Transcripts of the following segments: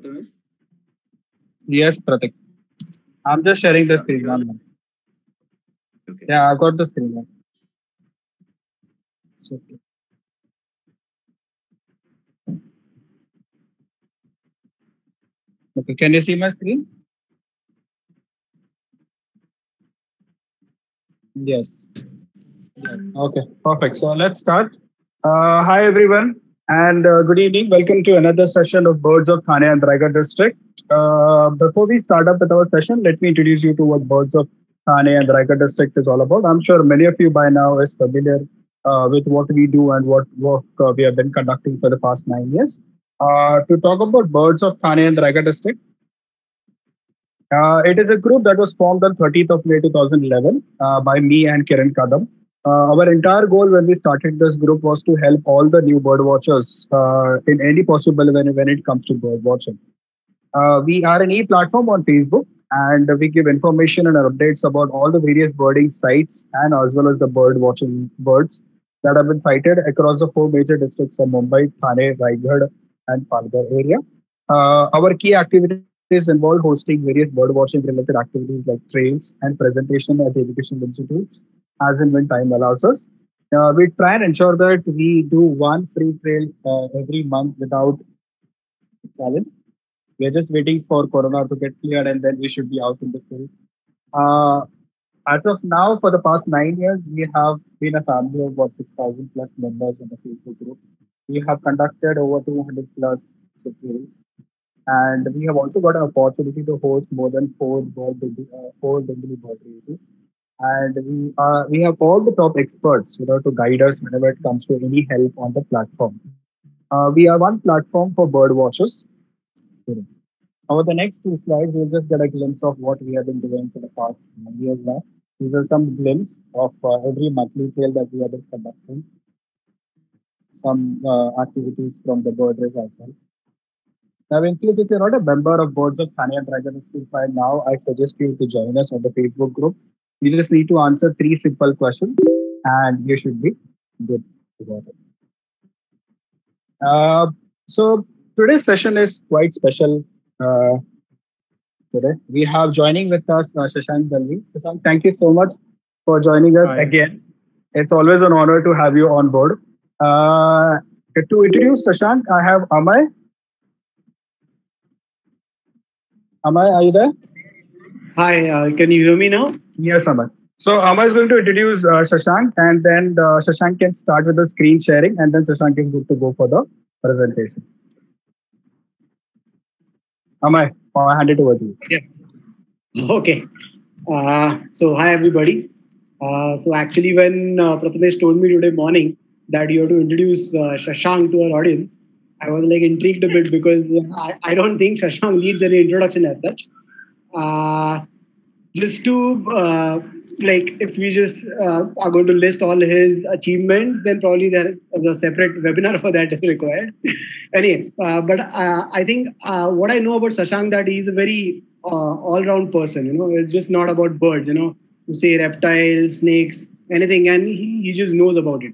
Prathamesh? Yes, Pratik. I'm just sharing the Yeah, screen. you are. One minute. Okay. Yeah, I got the screen now. So, okay, can you see my screen? Yes. Okay, perfect. So let's start. Hi, everyone, and good evening. Welcome to another session of Birds of Thane and Raigad District. Before we start up with our session, let me introduce you to what Birds of Thane and Raigad District is all about. I'm sure many of you by now is familiar with what we do and what work we have been conducting for the past 9 years. To talk about Birds of Thane and Raigad District, it is a group that was formed on 30th of May 2011 by me and Kiran Kadam. Our entire goal when we started this group was to help all the new bird watchers in any possible way when it comes to bird watching. We are an e-platform on Facebook, and we give information and updates about all the various birding sites and as well as the bird watching birds that have been sighted across the four major districts of Mumbai, Thane, Raigad, and Palghar area. Our key activities involve hosting various bird watching related activities like trails and presentation at the education institutes as and when time allows us. We try and ensure that we do one free trail every month without challenge. We are just waiting for Corona to get cleared and then we should be out in the field. Uh, as of now, for the past 9 years, we have been a family of about 6,000 plus members in the Facebook group. We have conducted over 200 plus trails, and we have also got an opportunity to host more than four Bengali bird races. And we have all the top experts, to guide us whenever it comes to any help on the platform. We are one platform for bird watchers. Over the next two slides, you'll just get a glimpse of what we have been doing for the past 9 years now. These are some glimpses of every monthly trail that we have been conducting, some activities from the bird race as well. Now, in case if you're not a member of Birds of Thane and Dragon School by now, I suggest you to join us on the Facebook group. You just need to answer three simple questions, and you should be good about it. So today's session is quite special. Uh, Today we have joining with us Shashank Dalvi. Shashank, thank you so much for joining us Hi. again. It's always an honor to have you on board. To introduce Shashank, I have Amay. Amay, are you there? Hi, can you hear me now? Yes, Amay. So Amay is going to introduce Shashank, and then Shashank can start with the screen sharing, and then Shashank is good to go for the presentation. Amay, I hand it over to you. Okay. So, hi everybody. So, actually, when Prathamesh told me today morning that you have to introduce Shashank to our audience, I was like intrigued a bit because I don't think Shashank needs any introduction as such. Uh, just to like if we just are going to list all his achievements, then probably there is a separate webinar for that required. Anyway, but I think what I know about Shashank, that he's a very all-round person. It's just not about birds. You say reptiles, snakes, anything, and he just knows about it.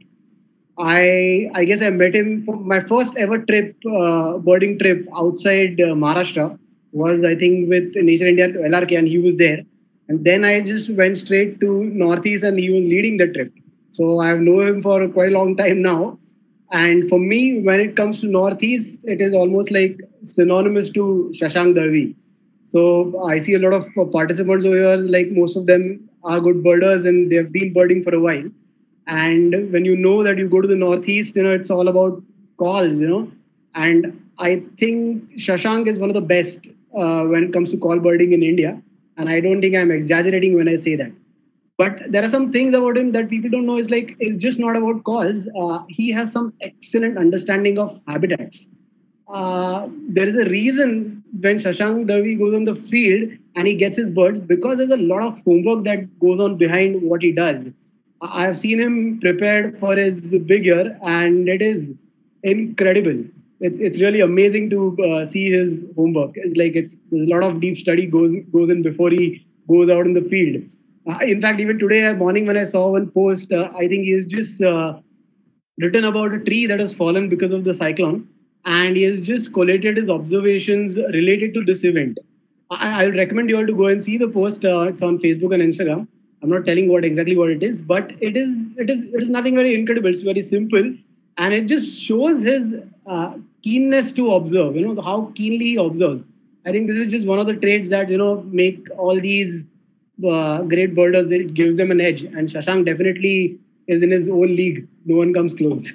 I guess I met him for my first ever trip, birding trip outside Maharashtra was, I think, with Nature India to LRK, and he was there. And then I just went straight to Northeast, and he was leading the trip. So I've known him for quite a long time now. And for me, when it comes to Northeast, it is almost like synonymous to Shashank Darvi. So I see a lot of participants over here, like most of them are good birders and they've been birding for a while. And when you know that you go to the Northeast, it's all about calls. And I think Shashank is one of the best when it comes to call birding in India. And I don't think I'm exaggerating when I say that. But there are some things about him that people don't know. Is like it's just not about calls. He has some excellent understanding of habitats. There is a reason when Shashank Darvi goes on the field and he gets his birds, because there's a lot of homework that goes on behind what he does. I have seen him prepared for his big year, and it is incredible. It's really amazing to see his homework. It's like there's a lot of deep study goes in before he goes out in the field. In fact, even today morning when I saw one post, I think he's just written about a tree that has fallen because of the cyclone. and he has just collated his observations related to this event. I'll recommend you all to go and see the post. It's on Facebook and Instagram. I'm not telling what it is, but it is nothing very incredible. It's very simple, and it just shows his keenness to observe. How keenly he observes. I think this is just one of the traits that make all these great birders. It gives them an edge, and Shashank definitely is in his own league. No one comes close.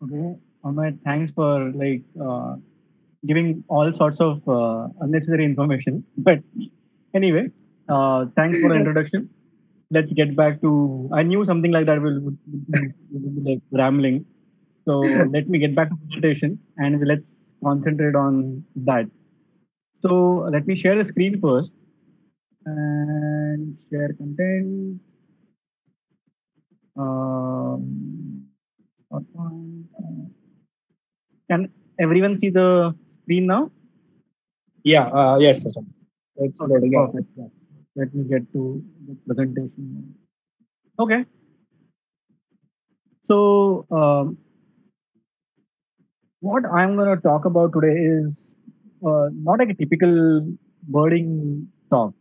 Okay, Ahmed, thanks for giving all sorts of unnecessary information. But anyway, thanks for the introduction. Let's get back to. I knew something like that will be like rambling. So let me get back to presentation and let's concentrate on that. So let me share the screen first and share content. Can everyone see the screen now? Yeah, yes, Shashank. It's Okay, loading. Yeah. perfect. Let me get to the presentation. Okay. So what I'm going to talk about today is not like a typical birding talk.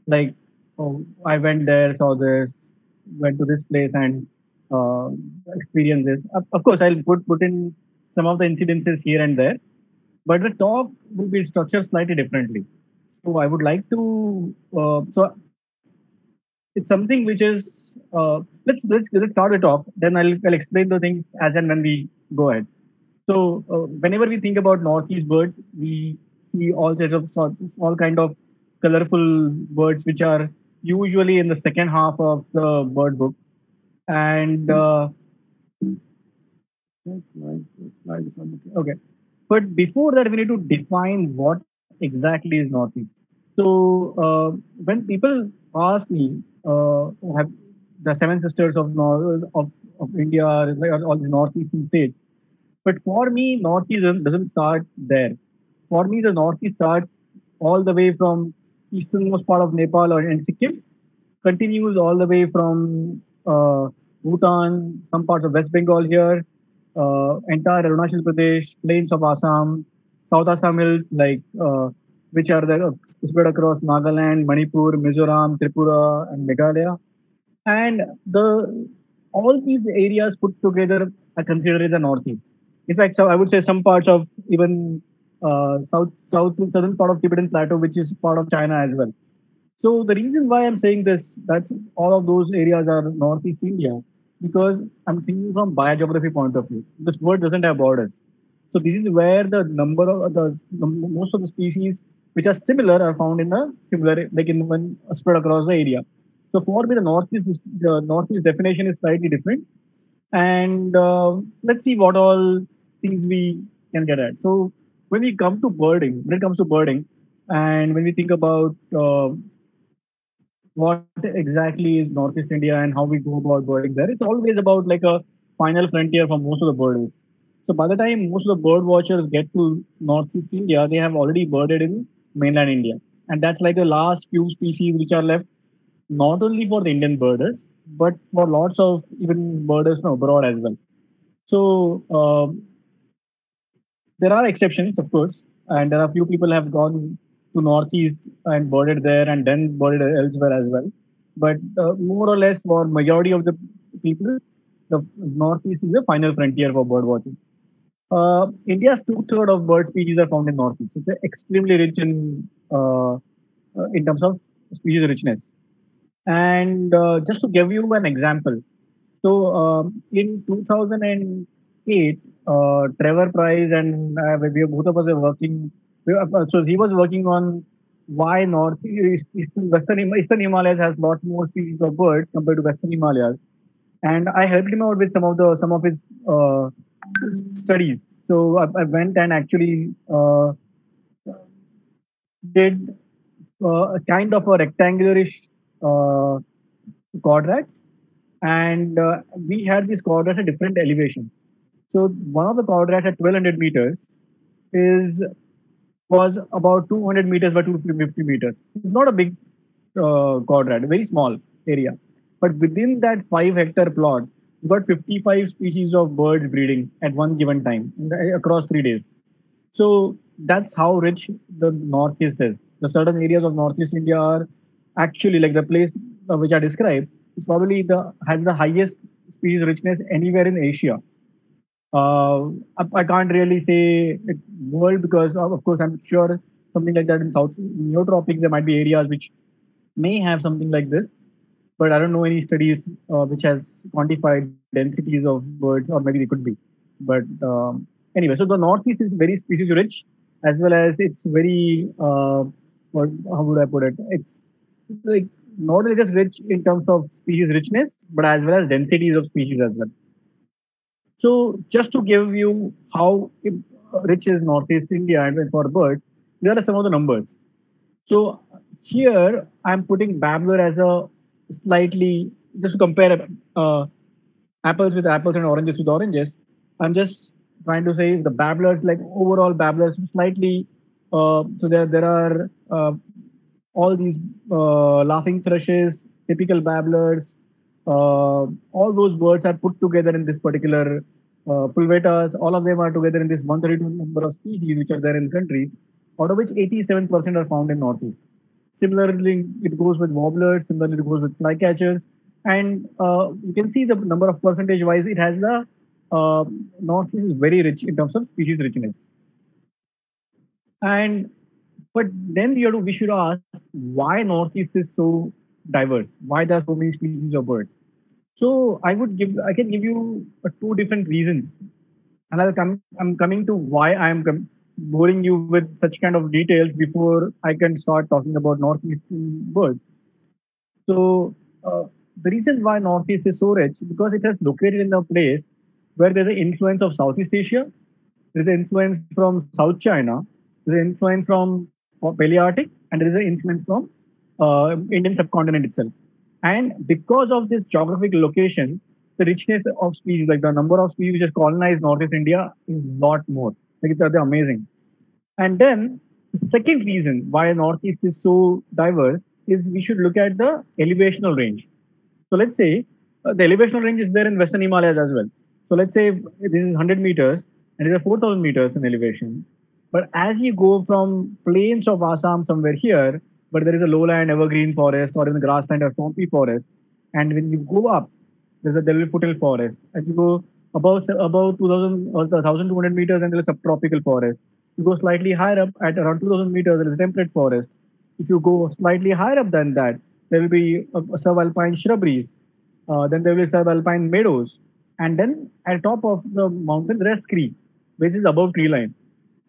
Like, oh, I went there, saw this, went to this place, and uh, experienced this. Of course, I'll put in some of the incidences here and there, but the talk will be structured slightly differently. So I would like to. It's something which is. Let's start the talk. Then I'll explain the things as and when we go ahead. So whenever we think about northeast birds, we see all kind of colorful birds, which are usually in the second half of the bird book. And okay, but before that, we need to define what exactly is northeast. So when people ask me, have the seven sisters of of India, like all these northeastern states. But for me, Northeast doesn't start there. For me, the Northeast starts all the way from easternmost part of Nepal and Sikkim, continues all the way from Bhutan, some parts of West Bengal here, entire Arunachal Pradesh, plains of Assam, South Assam hills, which are there, spread across Nagaland, Manipur, Mizoram, Tripura, and Meghalaya. And the all these areas put together are considered as the Northeast. In fact, so I would say some parts of even southern part of Tibetan Plateau, which is part of China as well. So the reason why I'm saying this, that's all of those areas are Northeast India, because I'm thinking from biogeography point of view. This world doesn't have borders. So this is where the number of the most of the species which are similar are found in a similar, like in one spread across the area. So for me, the Northeast definition is slightly different. And let's see what all things we can get at. So when it comes to birding, and when we think about what exactly is Northeast India and how we go about birding there, it's always about like a final frontier for most of the birders. So by the time most of the bird watchers get to Northeast India, they have already birded in mainland India. And that's like the last few species which are left, not only for the Indian birders, but for lots of even birders from abroad as well. So there are exceptions, of course, and there are few people have gone to Northeast and birded there and then birded elsewhere as well. But more or less, for majority of the people, the Northeast is a final frontier for bird watching. India's two-thirds of bird species are found in Northeast. It's extremely rich in terms of species richness. And just to give you an example, so in 2008, Trevor Price and both of us were working. So he was working on why Eastern Himalayas has lot more species of birds compared to Western Himalayas, and I helped him out with some of his studies. So I went and actually did a kind of a rectangularish uh, quadrats, and we had these quadrats at different elevations. So one of the quadrats at 1200 meters is was about 200 meters by 250 meters. It's not a big quadrat, very small area. But within that 5 hectare plot, you've got 55 species of birds breeding at one given time across 3 days. So that's how rich the Northeast is. The certain areas of Northeast India are actually like the place which I described is probably the has the highest species richness anywhere in Asia. I can't really say it world because of course I'm sure something like that in South neotropics there might be areas which may have something like this, but I don't know any studies which has quantified densities of birds, or maybe they could be. But anyway, so the Northeast is very species rich, as well as it's very how would I put it? It's like not only just rich in terms of species richness, but as well as densities of species as well. So just to give you how rich is Northeast India and for birds, there are some of the numbers. So here I'm putting babbler as a slightly just to compare apples with apples and oranges with oranges. I'm just trying to say the babblers, like overall babblers, slightly. So there are all these laughing thrushes, typical babblers. All those birds are put together in this particular fulvetas. All of them are together in this 132 number of species which are there in the country, out of which 87% are found in Northeast. Similarly, it goes with warblers. Similarly, it goes with flycatchers. And you can see the number of percentage wise, it has the Northeast is very rich in terms of species richness. And but then we should ask why Northeast is so diverse. Why there are so many species of birds? So I can give you two different reasons, and I'm coming to why boring you with such kind of details before I can start talking about northeastern birds. So the reason why Northeast is so rich because it has located in a place where there's an influence of Southeast Asia, there's an influence from South China, there's an influence from Palearctic, and there is an influence from Indian subcontinent itself. And because of this geographic location, the richness of species, like the number of species which has colonized Northeast India, is lot more. Like they're amazing. And then the second reason why Northeast is so diverse is we should look at the elevational range. So let's say the elevational range is there in Western Himalayas as well. So let's say this is 100 meters and it is 4,000 meters in elevation. But as you go from plains of Assam somewhere here, but there is a lowland evergreen forest or in the grassland or swampy forest, and when you go up, there will be foothill forest. As you go above 2,000 or 1,200 meters, and there is subtropical forest. You go slightly higher up at around 2,000 meters, there is temperate forest. If you go slightly higher up than that, there will be subalpine shrubberies. Then there will be subalpine meadows. And then at top of the mountain, there is scree, which is above tree line.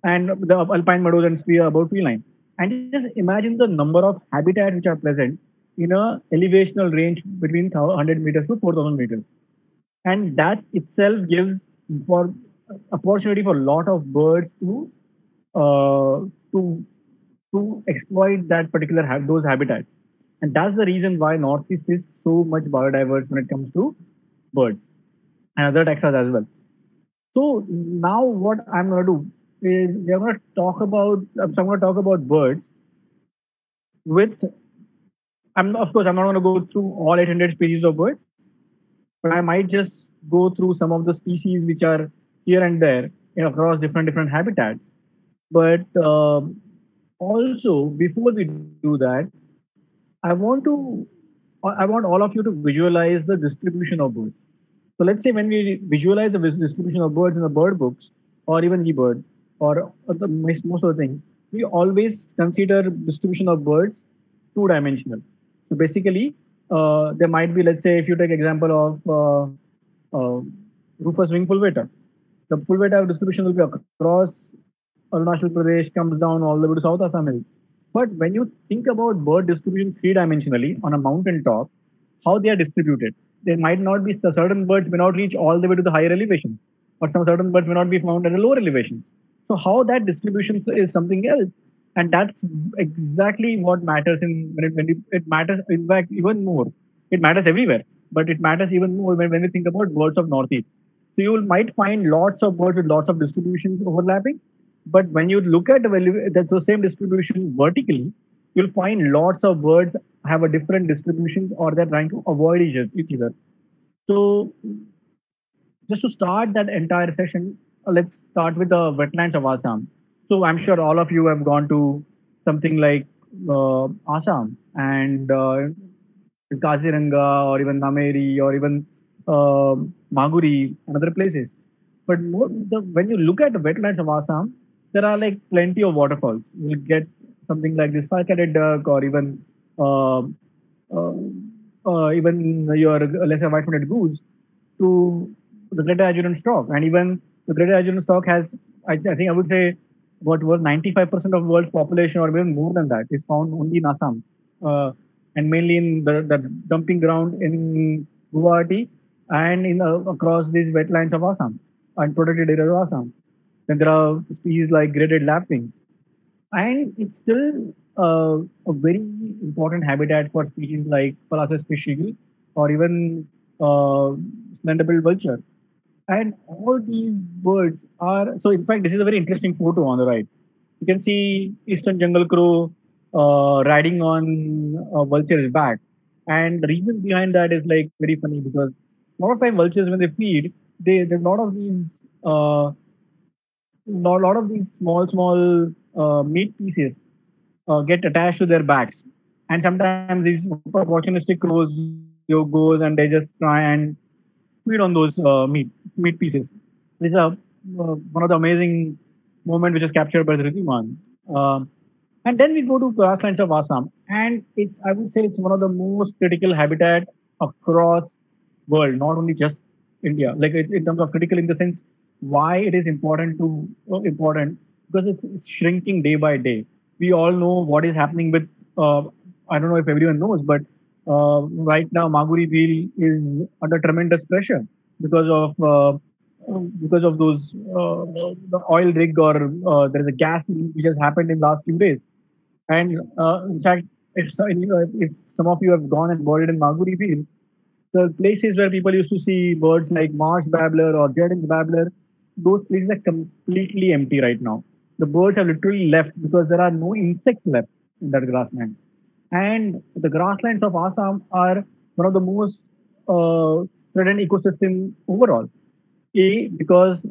And the alpine meadows and scree are above tree line. And just imagine the number of habitats which are present in a elevational range between 100 meters to 4,000 meters. And that itself gives for opportunity for a lot of birds uh, to to exploit that particular those habitats. And that's the reason why Northeast is so much biodiverse when it comes to birds and other taxa as well. So now what I'm going to do is we're going to talk about. So I'm going to talk about birds with. Of course I'm not going to go through all 800 species of birds, but I might just go through some of the species which are here and there across different habitats. But also before we do that, I want all of you to visualize the distribution of birds. So let's say when we visualize the distribution of birds in the bird books, or even eBird, or most of the things, we always consider distribution of birds two-dimensional. So basically, there might be, let's say, if you take example of Rufous wing fulveta, the fulveta distribution will be across Arunachal Pradesh, comes down all the way to South Assam hills. But when you think about bird distribution three-dimensionally on a mountain top, how they are distributed, there might not be certain birds may not reach all the way to the higher elevations, or some certain birds may not be found at a lower elevation. So how that distribution is something else, and that's exactly what matters it matters in fact even more. It matters everywhere, but it matters even more when we think about birds of Northeast. So you might find lots of birds with lots of distributions overlapping, but when you look at the same distribution vertically, you'll find lots of birds have a different distributions or they're trying to avoid each other. So just to start that entire session, let's start with the wetlands of Assam. So I'm sure all of you have gone to something like Assam and Kaziranga or even Nameri or even Maguri and other places. But when you look at the wetlands of Assam, there are like plenty of waterfalls. You'll get something like this falcatted duck or uh, even your lesser white-footed goose to the greater Ajuran stock. And even the greater Ajuran stock has, I think I would say, what was 95% of world's population or even more than that is found only in Assam. And mainly in the dumping ground in Guwahati and in across these wetlands of Assam and protected areas of Assam. Then there are species like graded lapwings, and it's still a very important habitat for species like Palasus fish eagle or even slender-billed vulture. And all these birds are so. In fact, this is a very interesting photo on the right. You can see eastern jungle crow riding on a vulture's back, and the reason behind that is like very funny because a lot of time vultures when they feed, there's a lot of these lot of these small meat pieces get attached to their backs, and sometimes these opportunistic crows goes and they just try and feed on those meat pieces. This is one of the amazing moment which is captured by the Ridhiman. And then we go to grasslands of Assam, and it's I would say it's one of the most critical habitat across world, not only just India. Like in terms of critical in the sense why it is important because it's shrinking day by day. We all know what is happening with. I don't know if everyone knows, but right now Maguri Wheel is under tremendous pressure because of those the oil rig or there is a gas leak which has happened in last few days. And in fact, if some of you have gone and boarded in Maguri Field, the places where people used to see birds like marsh babbler or Jordan's babbler, those places are completely empty right now. The birds have literally left because there are no insects left in that grassland. And the grasslands of Assam are one of the most threatened ecosystem overall. Because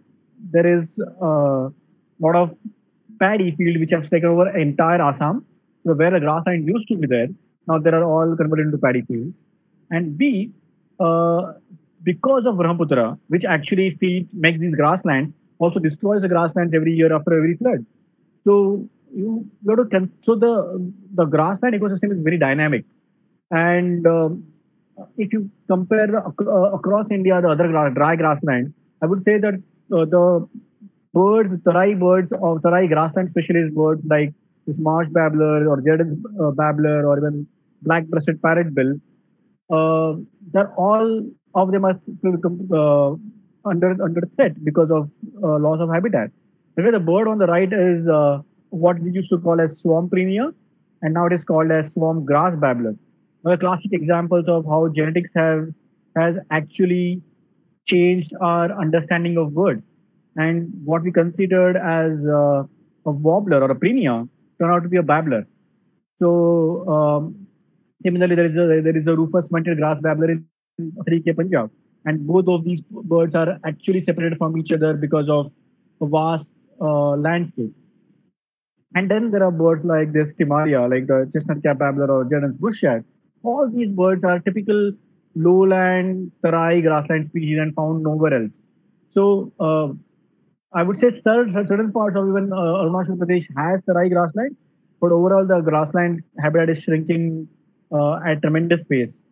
there is a lot of paddy field which have taken over entire Assam. So where the grassland used to be there, now there are all converted into paddy fields. And B, uh, because of Brahmaputra, which actually makes these grasslands, also destroys the grasslands every year after every flood. So you have to so the grassland ecosystem is very dynamic, and if you compare across India the other dry grasslands, I would say that the tarai birds or tarai grassland specialist birds like this marsh babbler or Jordan's babbler or even black-breasted parrotbill, uh, they're all of them are under threat because of loss of habitat. Where the bird on the right is what we used to call as swamp premier, and now it is called as swamp grass babbler. One of the classic examples of how genetics has actually changed our understanding of birds, and what we considered as a warbler or a premier turned out to be a babbler. So similarly, there is a rufous vented grass babbler in Harike, Punjab, and both of these birds are actually separated from each other because of a vast landscape. And then there are birds like this Timaria, like the chestnut cap babbler or Jordan's bush shat. All these birds are typical lowland, tarai, grassland species and found nowhere else. So I would say certain parts of even Arunachal Pradesh has tarai grassland, but overall the grassland habitat is shrinking at tremendous pace.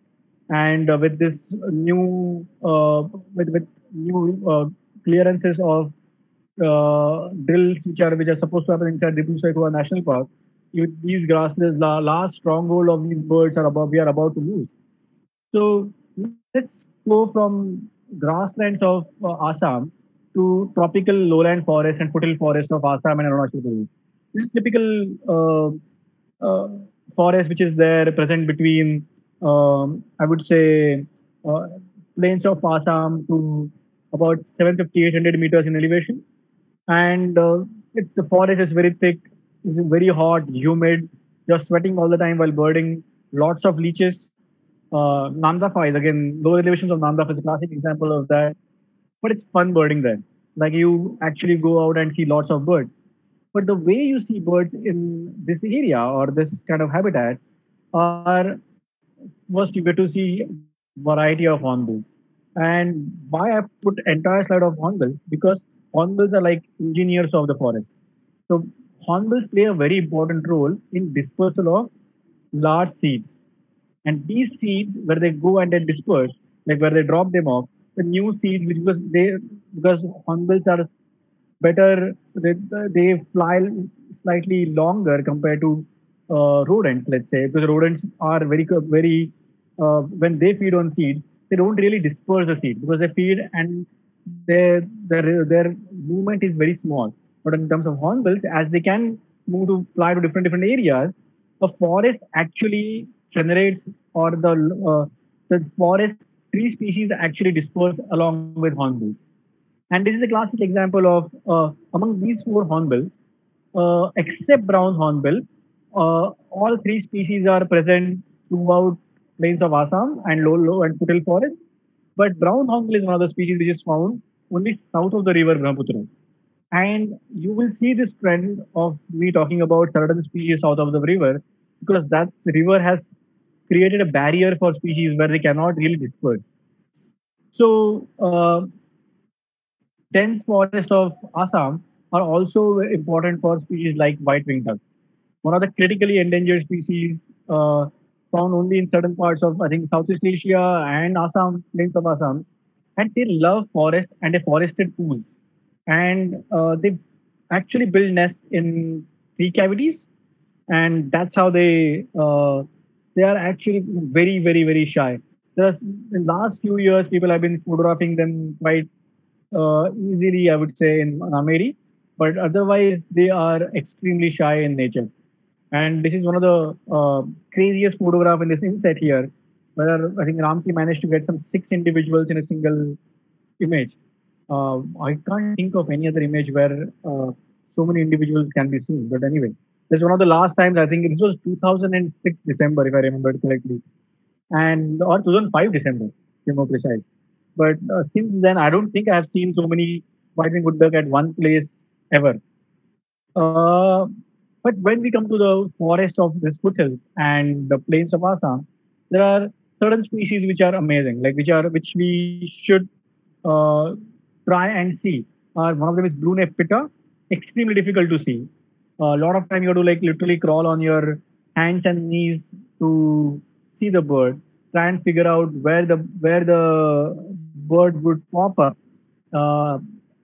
And with this new with new clearances of drills which are supposed to happen inside Dibu Saikwa National Park, these grasses, the last stronghold of these birds we are about to lose. So let's go from grasslands of Assam to tropical lowland forest and foothill forest of Assam and Arunachal Pradesh. This is typical forest which is there present between, I would say, uh, plains of Assam to about 750, 800 meters in elevation. And the forest is very thick, it's very hot, humid. You're sweating all the time while birding. Lots of leeches. Namdafa is again lower elevations of Namdafa is a classic example of that. but it's fun birding there. Like you actually go out and see lots of birds. But the way you see birds in this area or this kind of habitat are first you get to see variety of hornbills. And why I put entire slide of hornbills because hornbills are like engineers of the forest. So hornbills play a very important role in dispersal of large seeds. And these seeds, where they go and they disperse, like where they drop them off, the new seeds, which because hornbills are better, they fly slightly longer compared to rodents, let's say, because rodents are when they feed on seeds, they don't really disperse the seed because they feed and their movement is very small. But in terms of hornbills, as they can move to fly to different areas, a forest actually generates or the forest tree species actually disperse along with hornbills. And this is a classic example of among these four hornbills, except brown hornbill, all three species are present throughout plains of Assam and low and foothill forest. But brown hornbill is one of the species which is found only south of the river Brahmaputra. And you will see this trend of me talking about certain species south of the river because that river has created a barrier for species where they cannot really disperse. So, dense forest of Assam are also important for species like white-winged duck, one of the critically endangered species found only in certain parts of, I think, Southeast Asia and Assam, plains of Assam. And they love forest and they forested pools. And they actually build nests in tree cavities. And that's how they are actually very shy. There's in last few years, people have been photographing them quite easily, I would say, in Ameri, but otherwise they are extremely shy in nature. And this is one of the craziest photograph in this inset here, where I think Ramki managed to get some 6 individuals in a single image. I can't think of any other image where so many individuals can be seen. But anyway, this is one of the last times. I think this was 2006 December, if I remember correctly, and or 2005 December, to be more precise. But since then, I don't think I have seen so many white-winged wood duck at one place ever. Uh, but when we come to the forest of these foothills and the plains of Assam, there are certain species which are amazing, like which we should uh, try and see. One of them is blue neck pitta, extremely difficult to see. A lot of time you have to like literally crawl on your hands and knees to see the bird, try and figure out where the bird would pop up. Uh,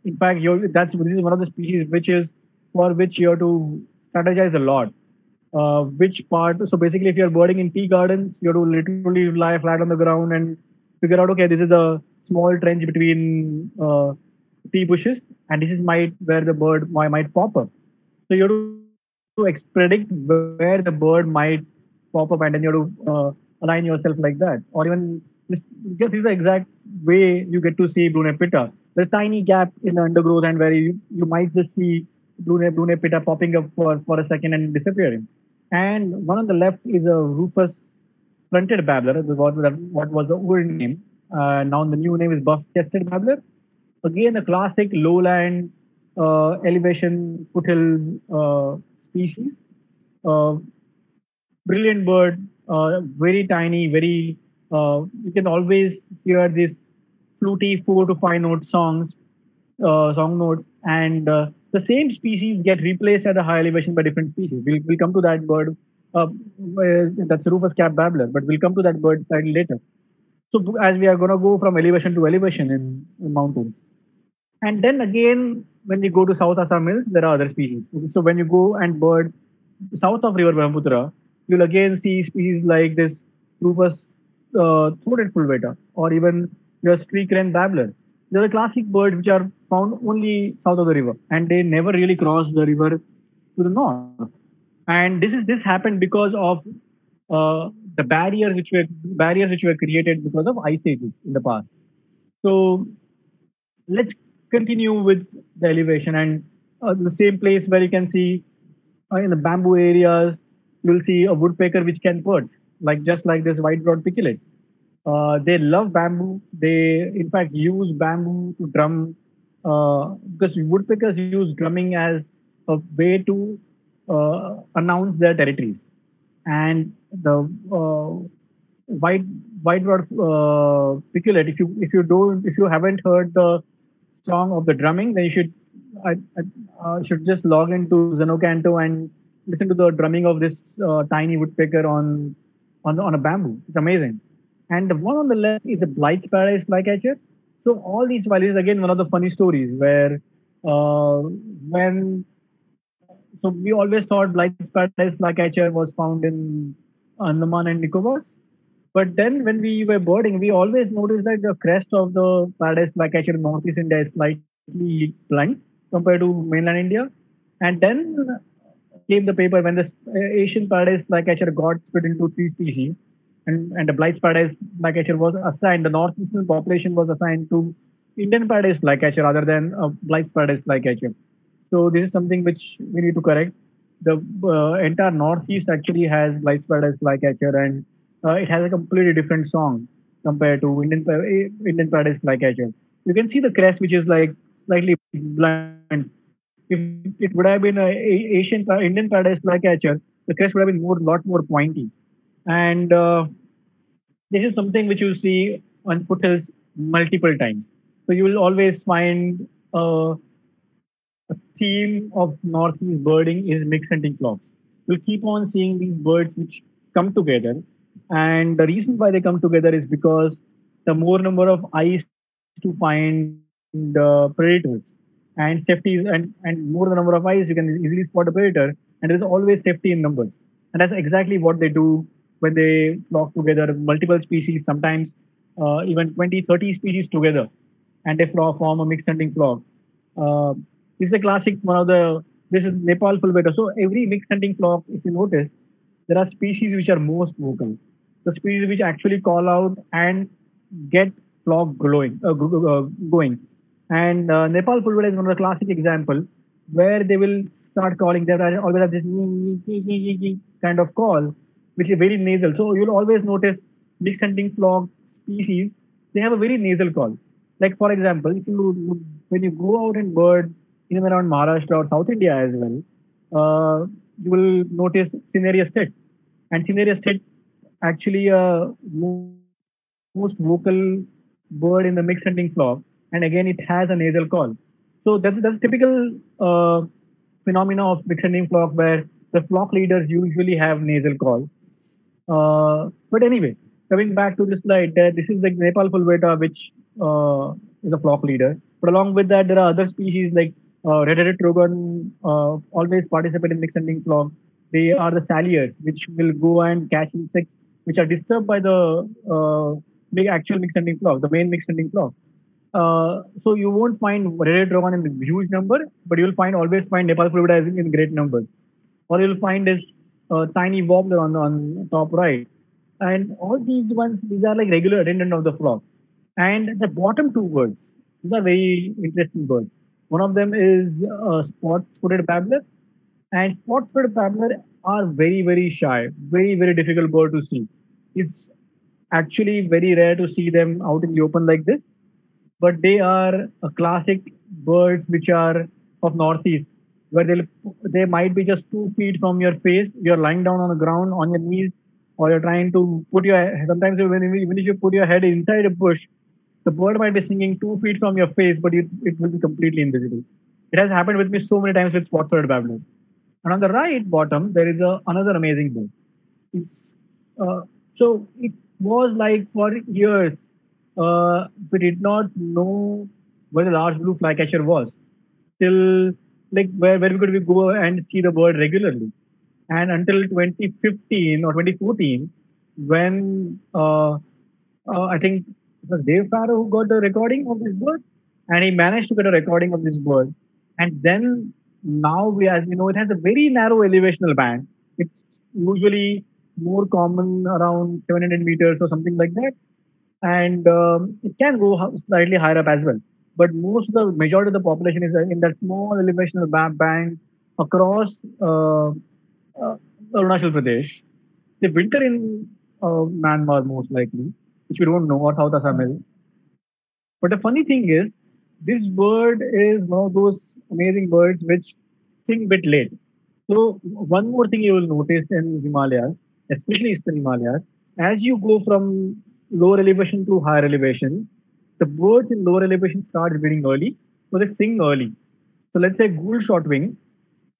in fact, this is one of the species which is for which you have to strategize a lot. Which part? So basically, if you're birding in tea gardens, you have to literally lie flat on the ground and figure out, okay, this is a small trench between tea bushes, and this is might where the bird might pop up. So you have to predict where the bird might pop up, and then you have to align yourself like that. Or even this is the exact way you get to see Brunei pitta. There's a tiny gap in the undergrowth, and where you might just see Brunei pitta popping up for a second and disappearing. And one on the left is a rufous fronted babbler. What was the old name? Now the new name is buff chested babbler. Again, a classic lowland elevation foothill species. Uh, Brilliant bird, very tiny, very. You can always hear these fluty 4 to 5 note song notes, and the same species get replaced at a high elevation by different species. We'll come to that bird. That's Rufous cap babbler, but we'll come to that bird slightly later. So as we are going to go from elevation to elevation in mountains, and then again when we go to South Assam Hills, there are other species. So when you go and bird south of River Brahmaputra, you'll again see species like this Rufous throated fulveta, or even your streak wren babbler. They're the classic birds which are found only south of the river, and they never really cross the river to the north. And this happened because of the barriers which were created because of ice ages in the past. So let's continue with the elevation and the same place where you can see in the bamboo areas, you'll see a woodpecker which can perch, like just like this white broad picolet. They love bamboo. They, in fact, use bamboo to drum because woodpeckers use drumming as a way to announce their territories. And the white white-rod piculate. If you haven't heard the song of the drumming, then you should just log into Zenocanto and listen to the drumming of this tiny woodpecker on a bamboo. It's amazing. And the one on the left is a Blight's Paradise flycatcher. So all these, while is again one of the funny stories where when so we always thought Blight's Paradise flycatcher was found in Andaman and Nicobars. But then when we were birding, we always noticed that the crest of the Paradise flycatcher in Northeast India is slightly blunt compared to mainland India. And then came the paper when the Asian Paradise flycatcher got split into three species, and the Blight's Paradise flycatcher was assigned, the northeastern population was assigned to Indian Paradise flycatcher rather than Blight's Paradise flycatcher. So this is something which we need to correct. The entire Northeast actually has Blight's Paradise flycatcher, and it has a completely different song compared to Indian Paradise flycatcher. You can see the crest, which is like slightly blunt. If it would have been Indian Paradise flycatcher, the crest would have been lot more pointy. And this is something which you see on foothills multiple times. So you will always find a theme of northeast birding is mixed hunting flocks. You'll keep on seeing these birds which come together, and the reason why they come together is because the more number of eyes to find predators and safety and more the number of eyes, you can easily spot a predator, and there is always safety in numbers. And that's exactly what they do when they flock together, multiple species, sometimes even 20, 30 species together, and they form a mixed hunting flock. Uh, this is a classic one of the, this is Nepal full beta. So every mixed hunting flock, if you notice, there are species which are most vocal. The species which actually call out and get flock going. And Nepal full beta is one of the classic example where they will start calling. They always have this kind of call, which is very nasal. So you'll always notice mixed hunting flock species, they have a very nasal call. Like for example, if you when you go out and bird in and around Maharashtra or South India as well, you will notice Cinerius tit. And Cinerius tit actually a most vocal bird in the mixed hunting flock. And again, it has a nasal call. So that's typical phenomena of mixed hunting flock where the flock leaders usually have nasal calls. But anyway, coming back to this slide, this is the Nepal fulveta, which is a flock leader. But along with that, there are other species like red-headed trogon always participate in mixed hunting flock. They are the salliers, which will go and catch insects which are disturbed by the big actual mixed hunting flock, the main mixed hunting flock. So you won't find red-headed trogon in huge number, but you'll always find Nepal fulveta in great numbers. Or you'll find this tiny wobbler on top right. And all these ones, these are like regular attendant of the flock. And the bottom two birds, these are very interesting birds. One of them is spot-footed babbler, and spot-footed babbler are very, very shy, very, very difficult bird to see. It's actually very rare to see them out in the open like this, but they are a classic birds which are of northeast, where they might be just 2 feet from your face. You're lying down on the ground on your knees, or you're trying to put your, sometimes even if you put your head inside a bush, the bird might be singing 2 feet from your face, but it will be completely invisible. It has happened with me so many times with spot-footed babblers. And on the right bottom, there is another amazing bird. It's so it was like for years we did not know where the large blue flycatcher was till like where could we go and see the bird regularly. And until 2015 or 2014, when I think it was Dave Farrow who got the recording of this bird, and he managed to get a recording of this bird. And then now we, as we know, it has a very narrow elevational band. It's usually more common around 700 meters or something like that, and it can go slightly higher up as well. But most of the majority of the population is in that small elevational band across Arunachal Pradesh. They winter in Myanmar most likely, which we don't know, or South Assamese. But the funny thing is, this bird is one of those amazing birds which sing a bit late. So one more thing you will notice in Himalayas, especially Eastern Himalayas, as you go from lower elevation to higher elevation, the birds in lower elevation start breeding early, so they sing early. So let's say Ghoul Shortwing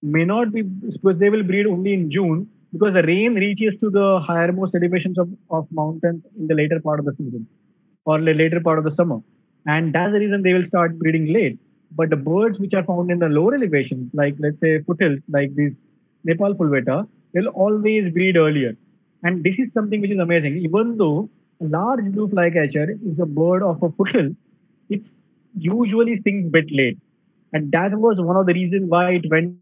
may not be, because they will breed only in June, because the rain reaches to the highermost elevations of mountains in the later part of the season, or the later part of the summer. And that's the reason they will start breeding late. But the birds which are found in the lower elevations, like let's say foothills, like this Nepal fulveta, they'll always breed earlier. And this is something which is amazing. Even though a large blue flycatcher is a bird of a foothills, it usually sings a bit late. And that was one of the reasons why it went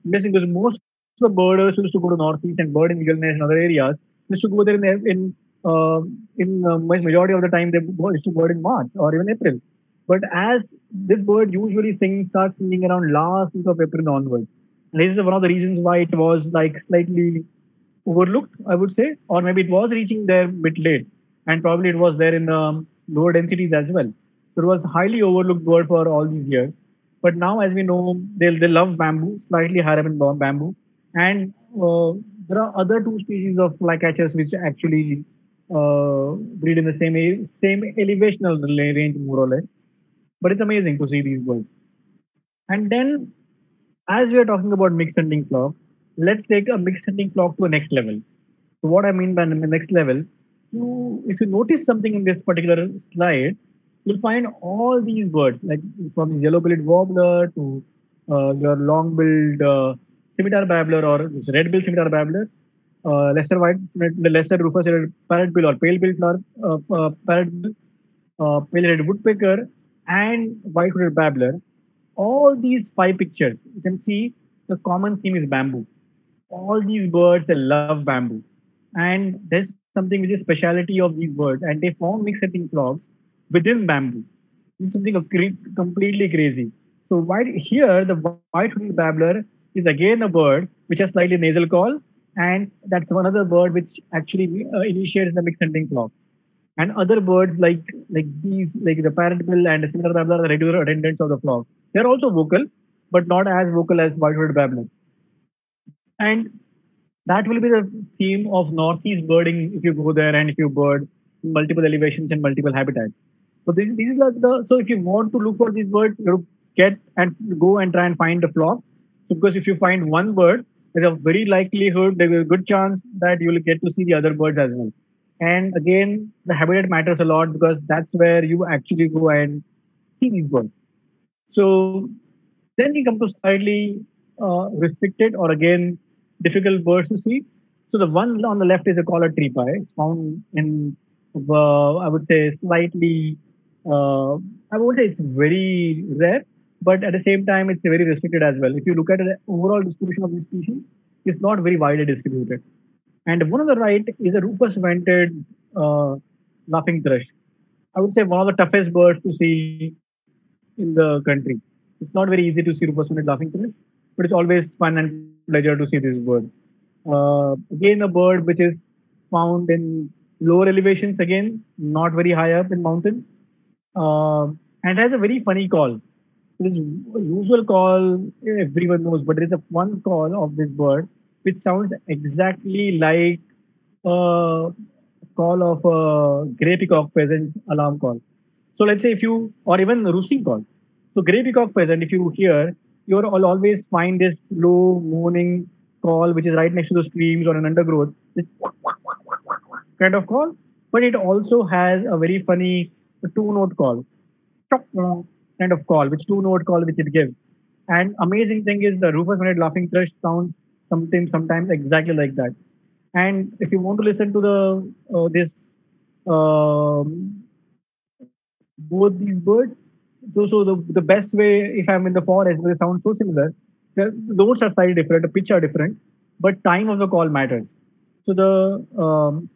missing, because most of the birders used to go to northeast and bird in Gilgamesh and other areas used to go there in majority of the time they used to bird in March or even April. But as this bird usually starts singing around last week of April onwards. And this is one of the reasons why it was like slightly overlooked, I would say, or maybe it was reaching there a bit late, and probably it was there in lower densities as well. So it was highly overlooked bird for all these years. But now, as we know, they love bamboo, slightly higher up in bamboo, and there are other two species of flycatchers which actually breed in the same elevational range, more or less. But it's amazing to see these birds. And then, as we are talking about mixed hunting flock, let's take a mixed hunting flock to a next level. So what I mean by the next level, if you notice something in this particular slide, you'll find all these birds, like from this yellow-billed warbler to your long-billed scimitar babbler or red-billed scimitar babbler, lesser white, the lesser rufous-headed parrotbill or pale-billed parrotbill, pale-headed woodpecker, and white-hooded babbler. All these five pictures, you can see the common theme is bamboo. All these birds, they love bamboo. And there's something which is speciality of these birds, and they form mixed hunting flocks within bamboo. This is something completely crazy. So here, the white-hooded babbler is again a bird which has slightly nasal call, and that's one other bird which actually initiates the mixed hunting flock. And other birds like these, like the parrotbill and the scimitar babbler, are the regular attendants of the flock. They're also vocal, but not as vocal as white-hooded babbler. And that will be the theme of northeast birding if you go there and if you bird multiple elevations and multiple habitats. So this is like so if you want to look for these birds, you have to get and go and try and find the flock. So because if you find one bird, there's a very likelihood, there's a good chance that you will get to see the other birds as well. And again, the habitat matters a lot because that's where you actually go and see these birds. So then we come to slightly restricted or again difficult birds to see. So the one on the left is a collared tree pie. It's found in, I would say, slightly, I would say it's very rare, but at the same time, it's very restricted as well. If you look at the overall distribution of this species, it's not very widely distributed. And one on the right is a rufous-vented laughing thrush. I would say one of the toughest birds to see in the country. It's not very easy to see rufous-vented laughing thrush, but it's always fun and pleasure to see this bird. Again, a bird which is found in lower elevations, again, not very high up in mountains, and has a very funny call. This usual call everyone knows, but there is a one call of this bird which sounds exactly like a call of a gray peacock pheasant's alarm call. So let's say if you, or even roosting call. So gray peacock pheasant, if you hear, you'll always find this low moaning call which is right next to the streams or an undergrowth, this kind of call. But it also has a very funny two-note call, kind of call, which two-note call which it gives. And amazing thing is the rufous-vented laughing thrush sounds sometimes exactly like that. And if you want to listen to the this both these birds, so the best way, if I'm in the forest where they sound so similar, the notes are slightly different, the pitch are different, but time of the call matters. So the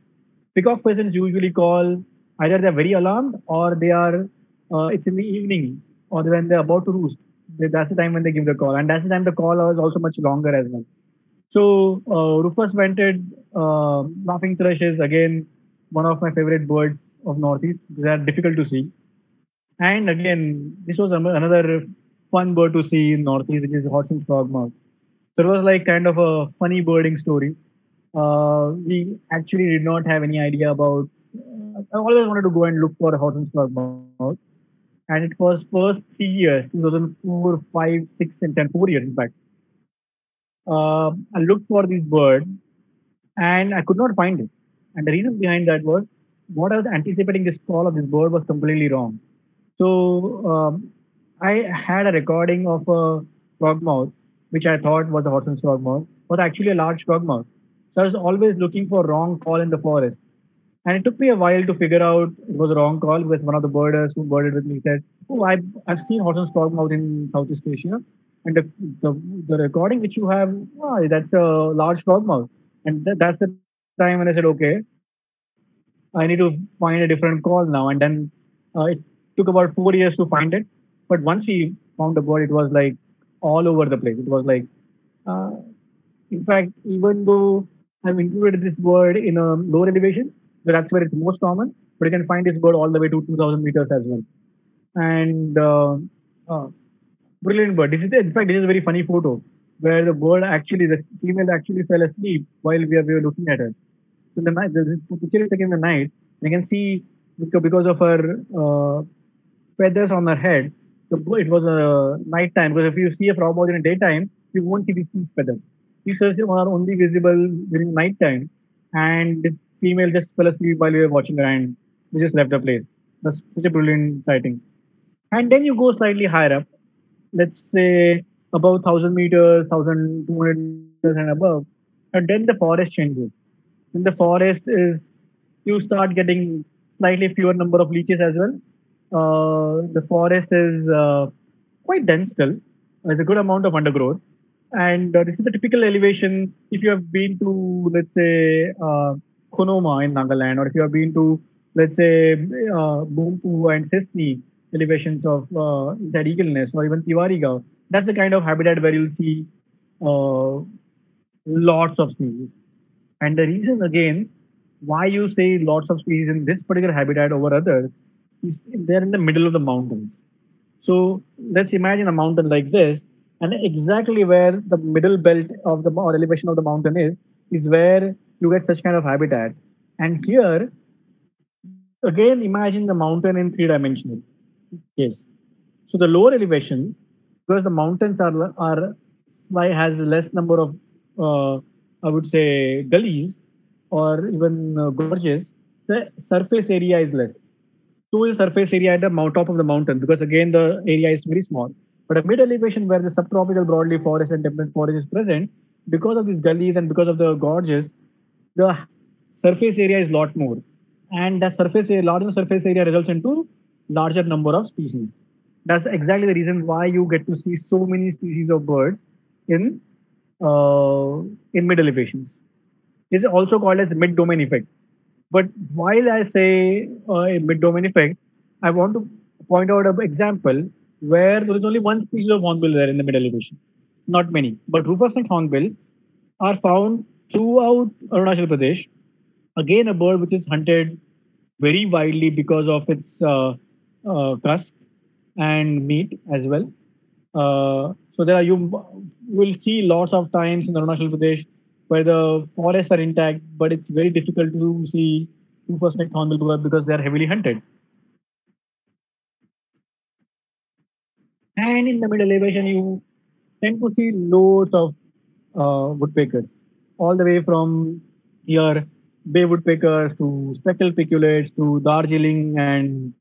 peacock pheasants usually call either they're very alarmed or they are it's in the evening or when they're about to roost. That's the time when they give the call, and that's the time the call is also much longer as well. So rufous vented laughing thrush is again one of my favorite birds of Northeast. They are difficult to see. And again, this was another fun bird to see in Northeast, which is Hodgson's frogmouth. So it was like kind of a funny birding story. We actually did not have any idea about. I always wanted to go and look for a Hodgson's frogmouth, and it was first 3 years, 2004, 5, 6, and 7, 4 years in fact. I looked for this bird and I could not find it. And the reason behind that was what I was anticipating this call of this bird was completely wrong. So I had a recording of a frogmouth, which I thought was a Hodgson's frogmouth, was actually a large frogmouth. So I was always looking for wrong call in the forest. And it took me a while to figure out it was a wrong call because one of the birders who birded with me said, "Oh, I've seen Hodgson's frogmouth in Southeast Asia. And the, the recording which you have, oh, that's a large frogmouth." And that's the time when I said, okay, I need to find a different call now. And then it took about 4 years to find it. But once we found the bird, it was like all over the place. It was like, uh, in fact, even though I've included this bird in lower elevations, so that's where it's most common, but you can find this bird all the way to 2000 meters as well. And uh, brilliant bird. In fact, this is a very funny photo where the bird actually, the female actually fell asleep while we were looking at her. So the night, the picture is taken in the night. You can see because of her feathers on her head. It was a night time because if you see a frog in the daytime, you won't see these feathers. These feathers are only visible during night time, and this female just fell asleep while we were watching her, and we just left the place. That's such a brilliant sighting. And then you go slightly higher up, let's say above 1000 meters, 1200 meters and above, and then the forest changes. In the forest is you start getting slightly fewer number of leeches as well. The forest is quite dense still. There's a good amount of undergrowth, and this is the typical elevation. If you have been to, let's say, Konoma in Nagaland, or if you have been to, let's say, Bumpu and Sesni elevations of inside Eagle Nest, or even Tiwari, that's the kind of habitat where you'll see uh, lots of species. And the reason again why you say lots of species in this particular habitat over others is they're in the middle of the mountains. So let's imagine a mountain like this, and exactly where the middle belt of the or elevation of the mountain is where you get such kind of habitat. And here again, imagine the mountain in three dimensional. Yes. So the lower elevation, because the mountains has less number of I would say gullies or even gorges, the surface area is less. So is surface area at the top of the mountain because again the area is very small. But a mid elevation where the subtropical broadleaf forest and temperate forest is present, because of these gullies and because of the gorges, the surface area is lot more, and the surface area, larger surface area results into larger number of species. That's exactly the reason why you get to see so many species of birds in uh, in mid elevations. It's also called as mid domain effect. But while I say a mid domain effect, I want to point out an example where there is only one species of hornbill there in the mid elevation, not many. But rufous necked hornbill are found throughout Arunachal Pradesh. Again, a bird which is hunted very widely because of its tusk and meat as well. So there are you will see lots of times in Arunachal Pradesh where the forests are intact, but it's very difficult to see rufous necked hornbill because they are heavily hunted. And in the mid elevation, you tend to see loads of woodpeckers, all the way from here bay woodpeckers to speckled piculates to Darjeeling and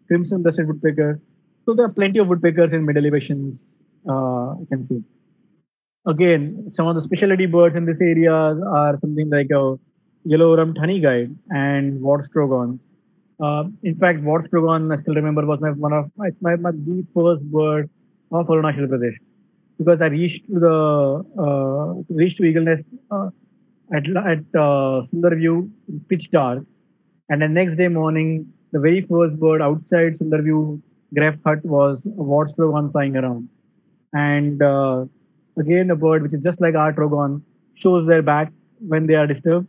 crimson breasted woodpecker. So there are plenty of woodpeckers in mid elevations. You can see. Again, some of the specialty birds in this area are something like a yellow-rumped honeyguide and Wartstrogon. In fact, Wartstrogon, I still remember, was one of my the first bird of Arunachal Pradesh because I reached to Eagle Nest at Sundarview in pitch dark, and the next day morning, the very first bird outside Sundarview Gref hut was a Wartstrogon flying around. And again, a bird which is just like our trogon shows their back when they are disturbed.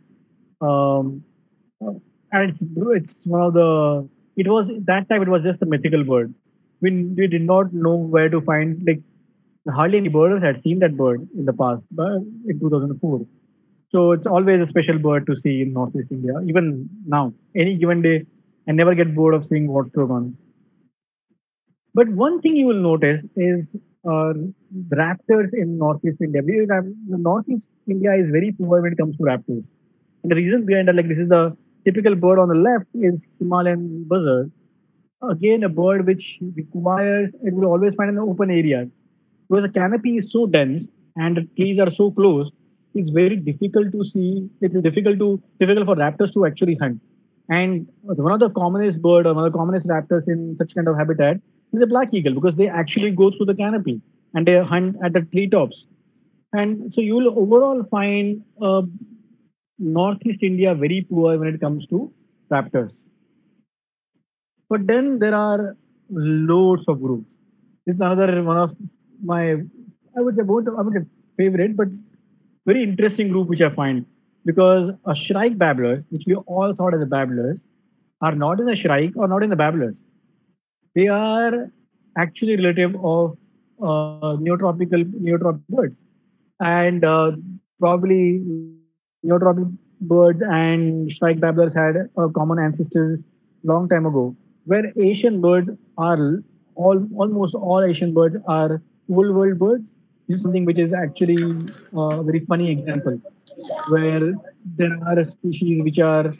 Um, and it's one of the. It was that time. It was just a mythical bird. We did not know where to find, like, hardly any birders had seen that bird in the past, but in 2004. So it's always a special bird to see in Northeast India. Even now, any given day, I never get bored of seeing Watchstrogons. But one thing you will notice is raptors in Northeast India. The Northeast India is very poor when it comes to raptors. And the reason behind that, like, this is the typical bird on the left, is Himalayan buzzard. Again, a bird which requires, it will always find in the open areas. Because the canopy is so dense and the trees are so close, it's very difficult to see. It's difficult for raptors to actually hunt. And one of the commonest bird or one of the commonest raptors in such kind of habitat is a black eagle, because they actually go through the canopy and they hunt at the treetops. And so you will overall find Northeast India very poor when it comes to raptors. But then there are loads of groups. This is another one of my, I would say favorite, but very interesting group which I find, because a Shrike babblers, which we all thought as the babblers, are not in the Shrike or not in the babblers. They are actually relative of neotropical birds, and probably neotropic birds and Shrike babblers had a common ancestors long time ago, where Asian birds are almost all Asian birds are old world birds. This is something which is actually a very funny example, where there are species which are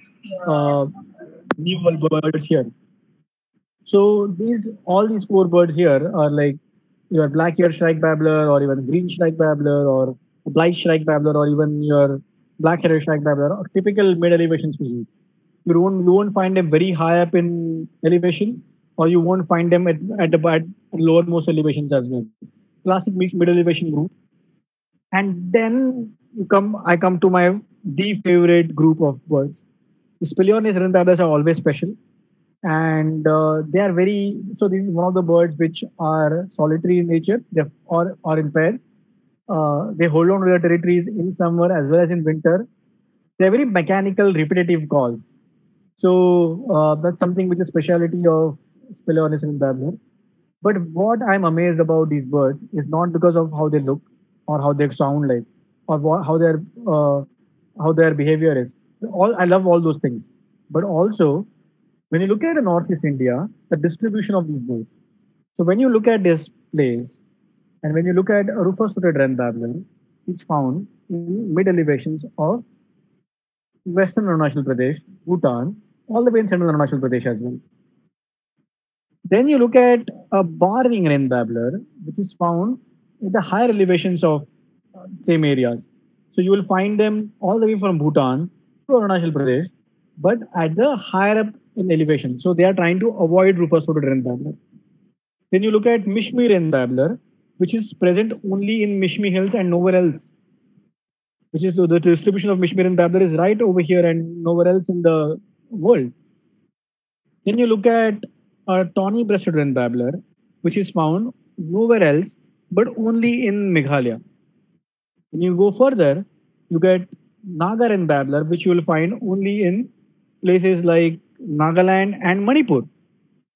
uh, new world birds here. So all these four birds here are like your black-eared shrike babbler, or even green shrike babbler, or blight shrike babbler, or even your black-headed shrike babbler, or typical mid-elevation species. You won't find them very high up in elevation, or you won't find them at lowermost elevations as well. Classic mid-elevation group. And then I come to my the favorite group of birds. The Speleornis irundablas are always special, and they are very. So this is one of the birds which are solitary in nature, or in pairs. They hold on to their territories in summer as well as in winter. They're very mechanical, repetitive calls. So that's something which is speciality of Speleornis irundabla. But what I'm amazed about these birds is not because of how they look or how they sound like, or uh, how their behavior is. I love all those things, but also when you look at the Northeast India, the distribution of these birds. So when you look at this place, and when you look at Rufous-footed wren babbler, it's found in mid elevations of Western Arunachal Pradesh, Bhutan, all the way in Central Arunachal Pradesh as well. Then you look at a bar-wing wren babbler, which is found in the higher elevations of same areas. So you will find them all the way from Bhutan to Arunachal Pradesh, but at the higher up in elevation. So they are trying to avoid rufous-footed wren babbler. Then you look at Mishmi wren babbler, which is present only in Mishmi Hills and nowhere else. Which is, so the distribution of Mishmi wren babbler is right over here and nowhere else in the world. Then you look at a tawny breasted wren babbler, which is found nowhere else but only in Meghalaya. When you go further, you get Naga wren babbler, which you will find only in places like Nagaland and Manipur,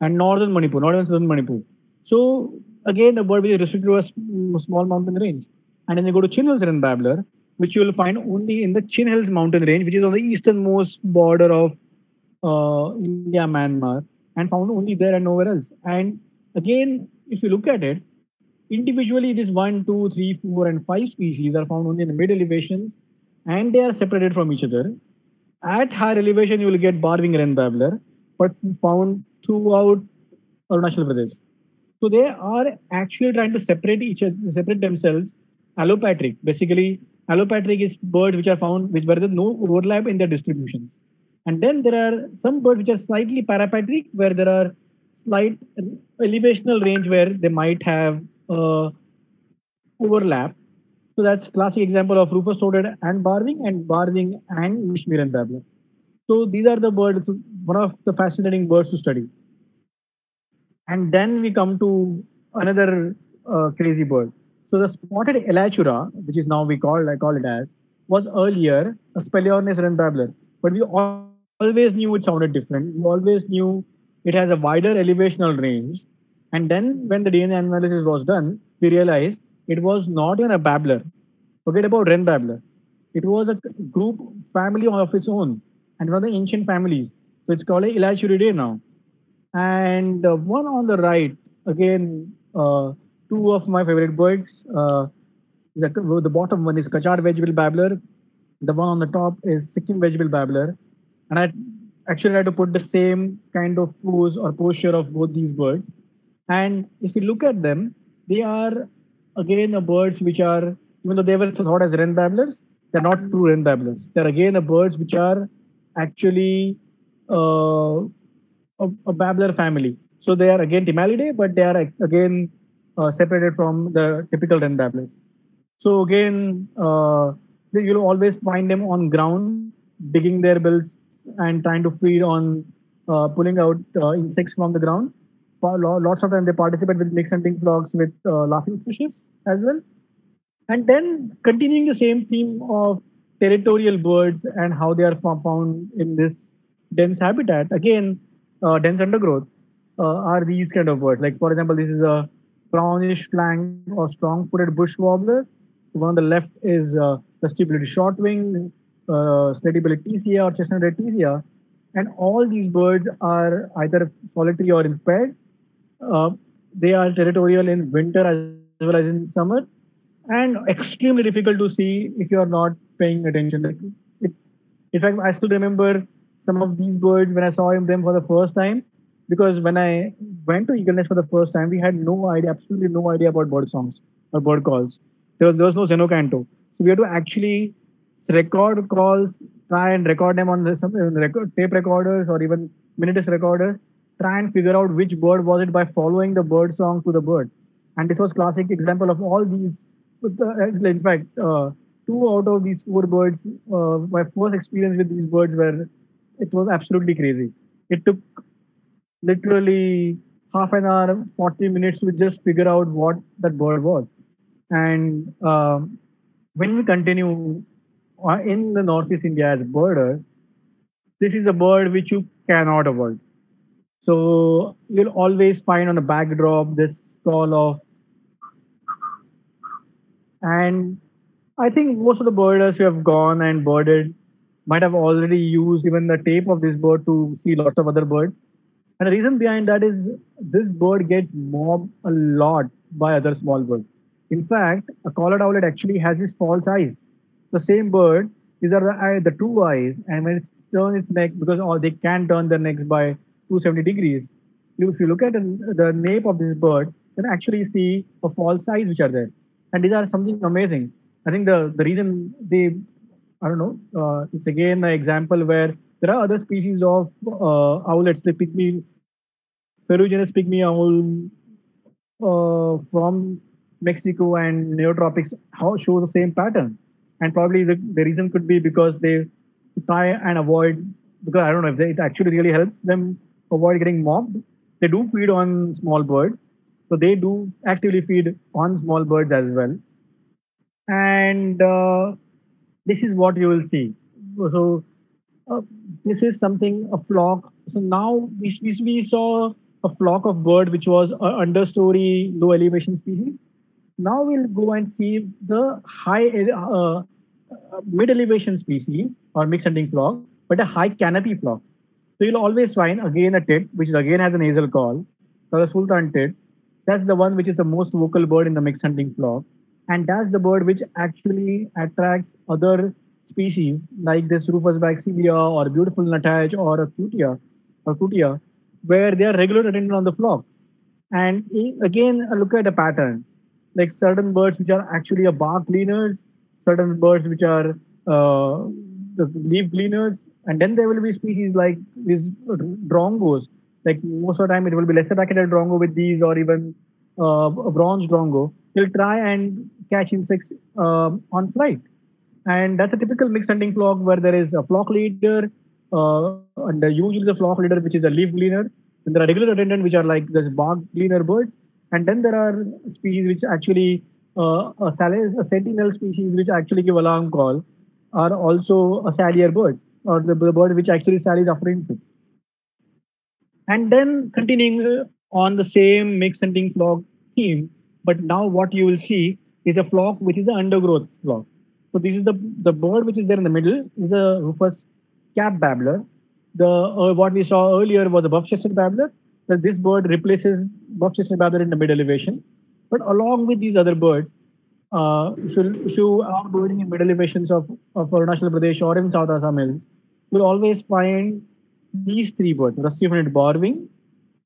and northern Manipur, not even southern Manipur. So again, the bird which is restricted to a small mountain range. And then you go to Chin Hills wren babbler, which you will find only in the Chin Hills mountain range, which is on the easternmost border of India, Myanmar, and found only there and nowhere else. And again, if you look at it, individually, this one, two, three, four, and five species are found only in the mid elevations, and they are separated from each other. At higher elevation, you will get bar-wing wren babbler, but found throughout Arunachal Pradesh. So they are actually trying to separate themselves allopatric. Basically, allopatric is birds which are found where there is no overlap in their distributions. And then there are some birds which are slightly parapatric, where there are slight elevational range where they might have overlap. So that's classic example of rufous-throated and bar-wing and Mishmi wren babbler. So these are the birds, one of the fascinating birds to study. And then we come to another crazy bird. So the spotted elachura, which is now I call it as, was earlier a Speleornis wren babbler. But we all always knew it sounded different. We always knew it has a wider elevational range. And then when the DNA analysis was done, we realized it was not even a babbler. Forget about Wren babbler. It was a group family of its own and one of the ancient families. So it's called a Elachuridae now. And one on the right, again, two of my favorite birds. The bottom one is Kachar Vegetable Babbler. The one on the top is Sikkim Vegetable Babbler. And I actually tried to put the same kind of pose or posture of both these birds. And if you look at them, they are again a birds which are, even though they were thought as wren babblers, they're not true wren babblers. They're again a birds which are actually a babbler family. So they are again Timalidae, but they are again separated from the typical wren babblers. So again, you'll always find them on ground, digging their bills and trying to feed on pulling out insects from the ground. Lots of time they participate with mixed hunting flocks with laughing fishes as well. And then continuing the same theme of territorial birds and how they are found in this dense habitat. Again, dense undergrowth are these kind of birds. Like for example, this is a brownish flank or strong-footed bush wobbler. The one on the left is vestibular shortwing, slaty-bellied tisia or chestnut-red tisia. And all these birds are either solitary or in pairs. They are territorial in winter as well as in summer, and extremely difficult to see if you are not paying attention. In fact, I still remember some of these birds when I saw them for the first time, because when I went to Eagle Nest for the first time, we had no idea, absolutely no idea about bird songs or bird calls. There was no Xenocanto. So we had to actually record calls, try and record them on some tape recorders or even minidisc recorders, try and figure out which bird was it by following the bird song to the bird. And this was classic example of all these. In fact, two out of these four birds, my first experience with these birds were, it was absolutely crazy. It took literally half an hour, 40 minutes to just figure out what that bird was. And when we continue in the Northeast India as birders, this is a bird which you cannot avoid. So you'll always find on the backdrop this call of, and I think most of the birders who have gone and birded might have already used even the tape of this bird to see lots of other birds. And the reason behind that is this bird gets mobbed a lot by other small birds. In fact, a collared owlet actually has these false eyes. The same bird, these are the true eyes, and when it's turn its neck, because they can turn their necks by 270 degrees. If you look at the nape of this bird, you can actually see a false eyes which are there. And these are something amazing. I think the reason they, I don't know, it's again an example where there are other species of owlets, the pygmy, ferruginous pygmy owl from Mexico and neotropics shows the same pattern. And probably the reason could be because they try and avoid, because I don't know if it actually really helps them avoid getting mobbed. They do feed on small birds. So they do actively feed on small birds as well. And this is what you will see. So this is something, a flock. So now we saw a flock of bird which was understory, low elevation species. Now we'll go and see the high mid elevation species or mixed hunting flock, but a high canopy flock. So you'll always find again a tit, which is again has a nasal call, the sultan tit. That's the one which is the most vocal bird in the mixed hunting flock. And that's the bird which actually attracts other species like this Rufus Baxilla or beautiful Nuthatch or a Cutia, where they are regular attendant on the flock. And again, look at the pattern. Like certain birds which are actually a bark gleaners, certain birds which are the leaf gleaners, and then there will be species like these drongos. Like most of the time, it will be lesser bracketed drongo with these, or even a bronze drongo. They'll try and catch insects on flight, and that's a typical mixed hunting flock where there is a flock leader, and usually the flock leader which is a leaf gleaner. And there are regular attendant which are like this bark gleaner birds, and then there are species which actually a sentinel species which actually give alarm call. are also a sallier birds, or the bird which actually sallies after insects. And then continuing on the same mixed hunting flock theme, but now what you will see is a flock which is an undergrowth flock. So this is the bird which is there in the middle is a rufous cap babbler. The what we saw earlier was a buff-chested babbler. But this bird replaces buff-chested babbler in the mid elevation. But along with these other birds, if you are birding in mid elevations of Arunachal Pradesh or in South Assam hills, you'll always find these three birds, rusty-fined barwing,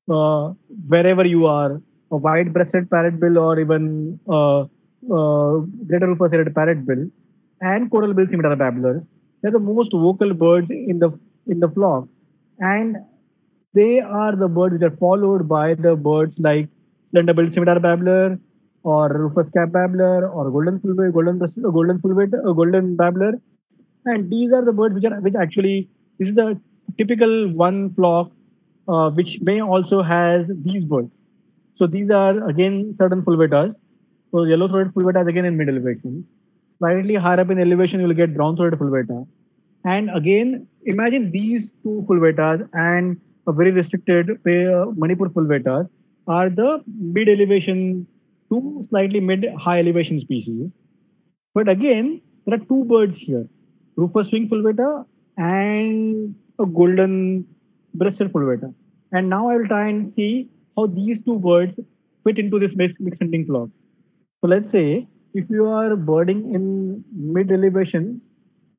wherever you are, a white-breasted parrotbill or even greater rufous-headed parrotbill, and coral-bill scimitar babblers. They're the most vocal birds in the flock, and they are the birds which are followed by the birds like slender-billed scimitar babbler, or rufous cap babbler, or golden babbler, and these are the birds which actually this is a typical one flock which may also has these birds. So these are again certain fulvetas. So yellow-throated fulvetas again in mid elevation. Slightly higher up in elevation, you will get brown-throated fulveta. And again, imagine these two fulvetas and a very restricted Manipur fulvetas are the mid elevation to slightly mid high elevation species. But again, there are two birds here, rufous wing fulveta and a golden breasted fulveta. And now I will try and see how these two birds fit into this mixed hunting flocks. So let's say if you are birding in mid elevations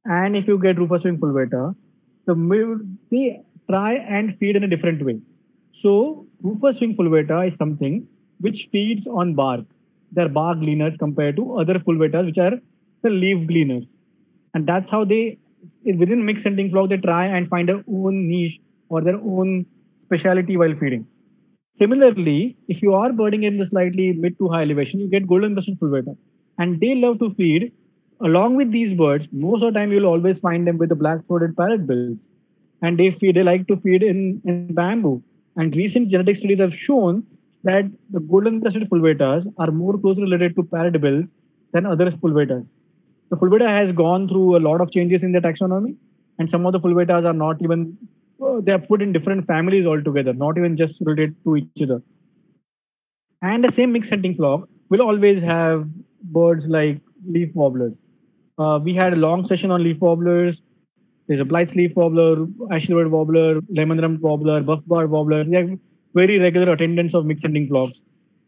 and if you get rufous wing fulveta, they try and feed in a different way. So rufous wing fulveta is something which feeds on bark. They're bark gleaners compared to other fulvetas, which are the leaf gleaners. And that's how they, within mixed hunting flock, they try and find their own niche or their own speciality while feeding. Similarly, if you are birding in the slightly mid to high elevation, you get golden breasted fulveta. And they love to feed along with these birds. Most of the time, you'll always find them with the black-throated parrotbills. And they like to feed in bamboo. And recent genetic studies have shown that the golden breasted fulvetas are more closely related to parrotbills than other fulvetas. The fulveta has gone through a lot of changes in their taxonomy, and some of the fulvetas are not even they are put in different families altogether, not even just related to each other. And the same mixed hunting flock will always have birds like leaf warblers. We had a long session on leaf warblers. There's a Blythe's leaf warbler, Ashley-Bird warbler, lemon-rumped warbler, buff-bar warblers. They are very regular attendants of mixed hunting flocks.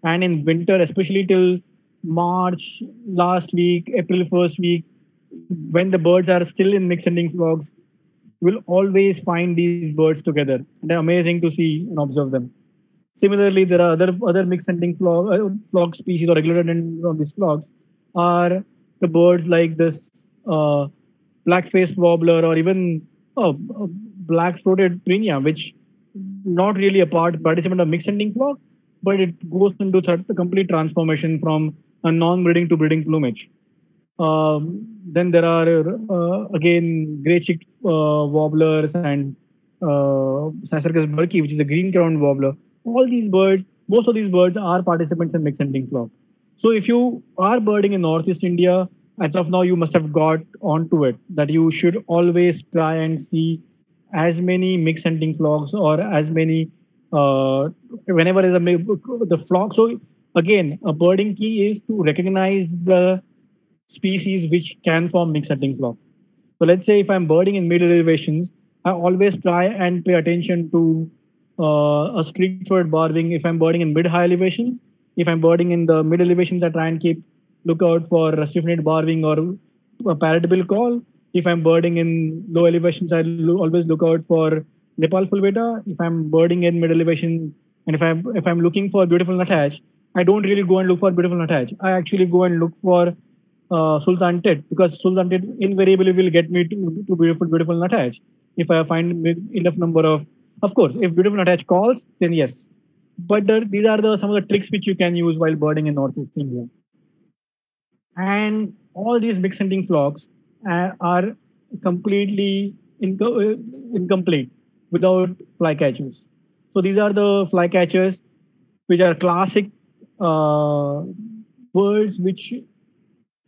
And in winter, especially till March last week, April first week, when the birds are still in mixed hunting flocks, you will always find these birds together. And they're amazing to see and observe them. Similarly, there are other mixed hunting flock species or regular attendants of these flocks are the birds like this black-faced warbler or even black-throated prinia, which not really a participant of mixed hunting flock, but it goes into a complete transformation from a non-breeding to breeding plumage. Then there are again grey-cheeked warblers and Sassargus burki, which is a green-crowned warbler. All these birds, most of these birds are participants in mixed hunting flock. So if you are birding in Northeast India, as of now, you must have got onto it that you should always try and see as many mixed hunting flocks or as many whenever is the flock. So again, a birding key is to recognize the species which can form mixed hunting flock. So let's say if I'm birding in mid elevations, I always try and pay attention to a streak-throated barwing if I'm birding in mid high elevations. If I'm birding in the mid elevations, I try and keep lookout for rusty-fined barwing or a parrotbill call. If I'm birding in low elevations, I always look out for Nepal fulveta. If I'm birding in mid elevation, and if I'm looking for beautiful nuthatch, I don't really go and look for beautiful nuthatch. I actually go and look for Sultan tit, because Sultan tit invariably will get me to beautiful nuthatch. If I find enough number of course, if beautiful nuthatch calls, then yes. But these are some of the tricks which you can use while birding in Northeast India. And all these mixed hunting flocks are completely incomplete without flycatchers. So these are the flycatchers, which are classic birds which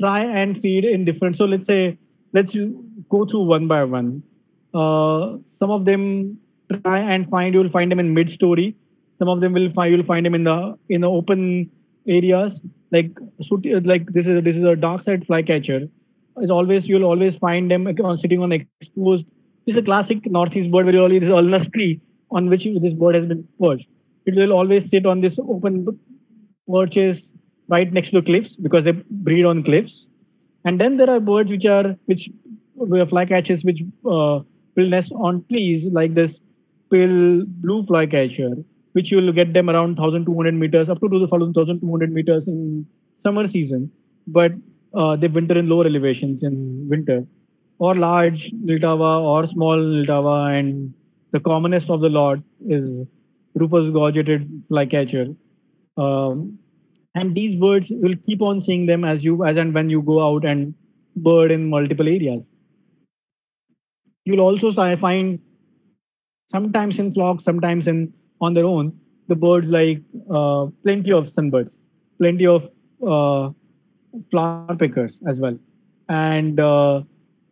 try and feed in different. So let's go through one by one. Some of them try and find you'll find them in mid-story. Some of them will find you'll find them in the open areas. Like like this is a dark side flycatcher. Is always you'll always find them on sitting on exposed. This is a classic northeast bird where you always this ulnus tree on which this bird has been perched. It will always sit on this open perches right next to the cliffs because they breed on cliffs. And then there are birds which were flycatchers which will nest on trees like this pale blue flycatcher, which you will get them around 1,200 meters up to 1,200 meters in summer season, but they winter in lower elevations in winter, or large Liltava or small Liltava, and the commonest of the lot is Rufous gorgeted flycatcher. Um, and these birds will keep on seeing them as and when you go out and bird in multiple areas. You'll also find sometimes in flocks, sometimes in on their own, the birds like plenty of sunbirds, plenty of uh, flower pickers as well. And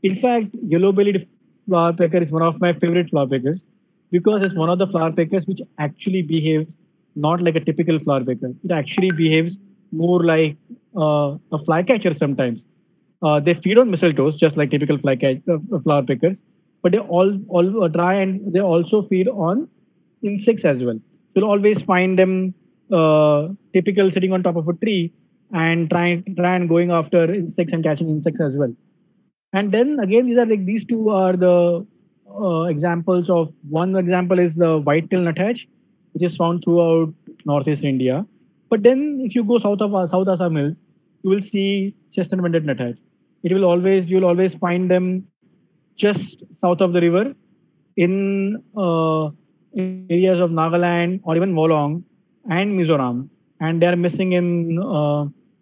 in fact, yellow-bellied flower picker is one of my favorite flower pickers because it's one of the flower pickers which actually behaves not like a typical flower picker. It actually behaves more like a flycatcher sometimes. They feed on mistletoes just like typical flower pickers, but they all try and they also feed on insects as well. You'll always find them typical sitting on top of a tree and try and going after insects and catching insects as well. And then again, these two are the examples of one example is the white-tailed nuthatch, which is found throughout northeast India. But then if you go south of South Assam hills, you will see chestnut-banded nuthatch. You'll always find them just south of the river in areas of Nagaland or even Wolong and Mizoram, and they are missing in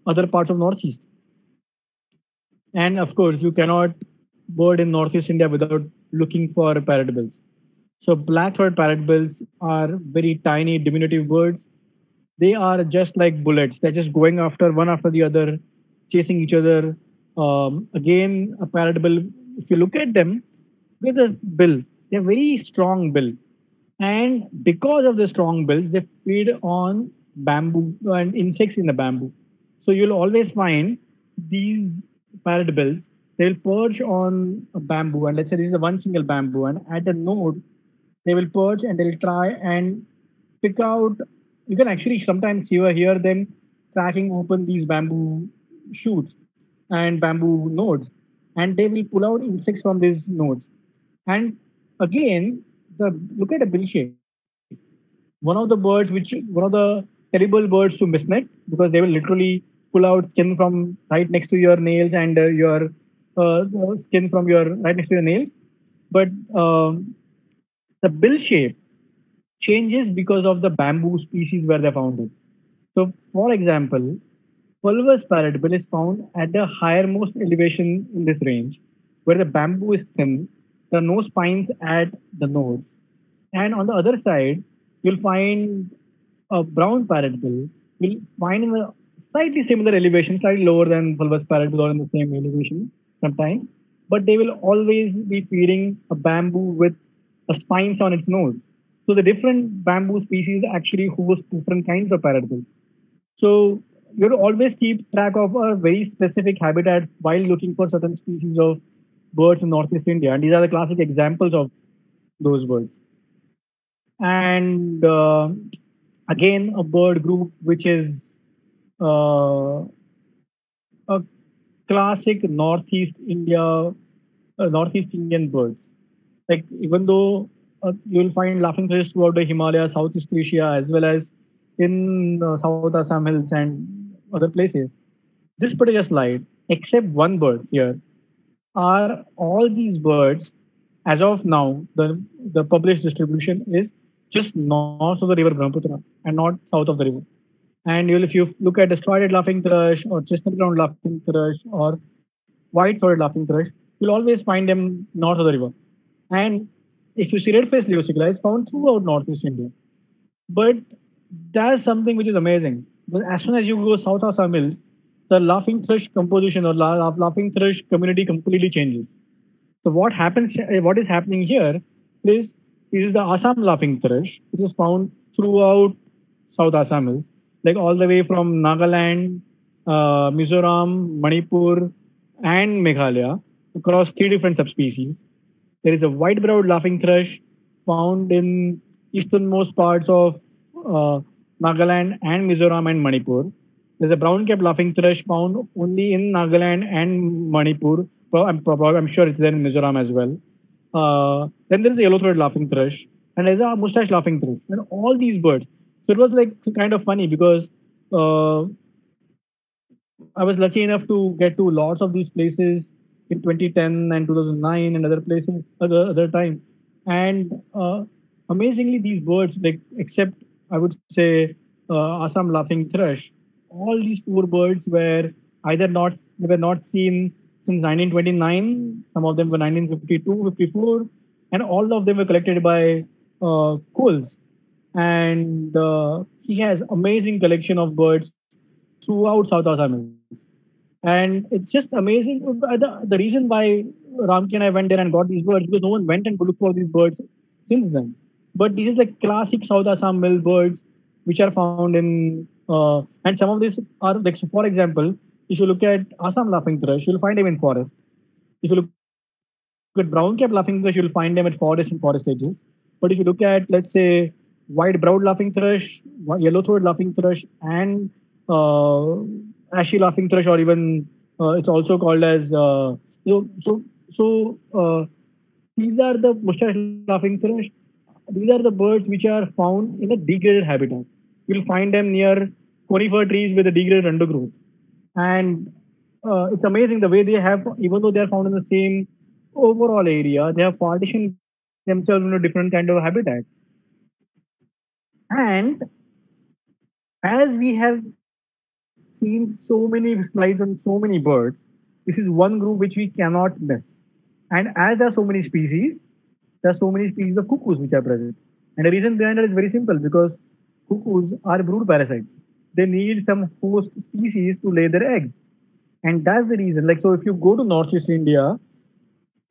other parts of northeast. And of course, you cannot bird in northeast India without looking for parrotbills. So black-throated parrotbills are very tiny, diminutive birds. They are just like bullets. They're just going after one after the other, chasing each other. Again, a parrotbill. If you look at them with a bill, they're very strong bill, and because of the strong bills, they feed on bamboo and insects in the bamboo. So you'll always find these parrotbills. They'll perch on a bamboo, and let's say this is a one single bamboo, and at a node, they will perch and they'll try and pick out. You can actually sometimes hear them cracking open these bamboo shoots and bamboo nodes, and they will pull out insects from these nodes. And again, the look at the bill shape. One of the terrible birds to misnet because they will literally pull out skin from right next to your nails and your skin from your right next to your nails. But the bill shape changes because of the bamboo species where they're found in. So, for example, Pulvus parrotbill is found at the highermost elevation in this range, where the bamboo is thin, there are no spines at the nodes. And on the other side, you'll find a brown parrotbill. You'll find in a slightly similar elevation, slightly lower than Pulvus parrotbill or in the same elevation sometimes, but they will always be feeding a bamboo with a spines on its node. So the different bamboo species actually host different kinds of parrotbills. So you have to always keep track of a very specific habitat while looking for certain species of birds in Northeast India. And these are the classic examples of those birds. And again, a bird group which is a classic Northeast Indian birds. Like even though you'll find laughing thrushes throughout the Himalayas, Southeast Asia, as well as in South Assam hills and other places. This particular slide, except one bird here, are all these birds as of now. The published distribution is just north of the river Brahmaputra and not south of the river. And if you look at the striated laughing thrush or chestnut crowned laughing thrush or white-throated laughing thrush, you'll always find them north of the river. And if you see red-faced Leocicla, it's found throughout northeast India. But that's something which is amazing. But as soon as you go south of Assam hills, the laughing thrush composition or laughing thrush community completely changes. So what happens? What is happening here is this is the Assam laughing thrush, which is found throughout South Assam, is like all the way from Nagaland, Mizoram, Manipur, and Meghalaya across three different subspecies. There is a white-browed laughing thrush found in easternmost parts of uh, Nagaland and Mizoram and Manipur. There's a brown-capped laughing thrush found only in Nagaland and Manipur. I'm sure it's there in Mizoram as well. Then there's a yellow-throated laughing thrush, and there's a mustache laughing thrush. And all these birds. So it was like kind of funny because uh, I was lucky enough to get to lots of these places in 2010 and 2009 and other places other time. And amazingly, these birds, like except I would say Assam laughing thrush, all these four birds were either not they were not seen since 1929. Some of them were 1952, 54, and all of them were collected by Coles. And he has amazing collection of birds throughout South Assam. And it's just amazing. The reason why Ramki and I went there and got these birds because no one went and looked for these birds since then. But this is like classic South Assam mill birds, which are found in, and some of these are like, so for example, if you look at Assam laughing thrush, you'll find them in forest. If you look at brown cap laughing thrush, you'll find them at forest and forest edges. But if you look at, let's say, white browed laughing thrush, yellow throated laughing thrush, and ashy laughing thrush, or even it's also called as these are the mustache laughing thrush. These are the birds which are found in a degraded habitat. You'll find them near conifer trees with a degraded undergrowth, and it's amazing the way they have, even though they are found in the same overall area, they have partitioned themselves into different kind of habitats. And as we have seen so many slides on so many birds, this is one group which we cannot miss. And as there are so many species, there are so many species of cuckoos which are present. And the reason behind that is very simple because cuckoos are brood parasites. They need some host species to lay their eggs. And that's the reason. Like, so if you go to Northeast India,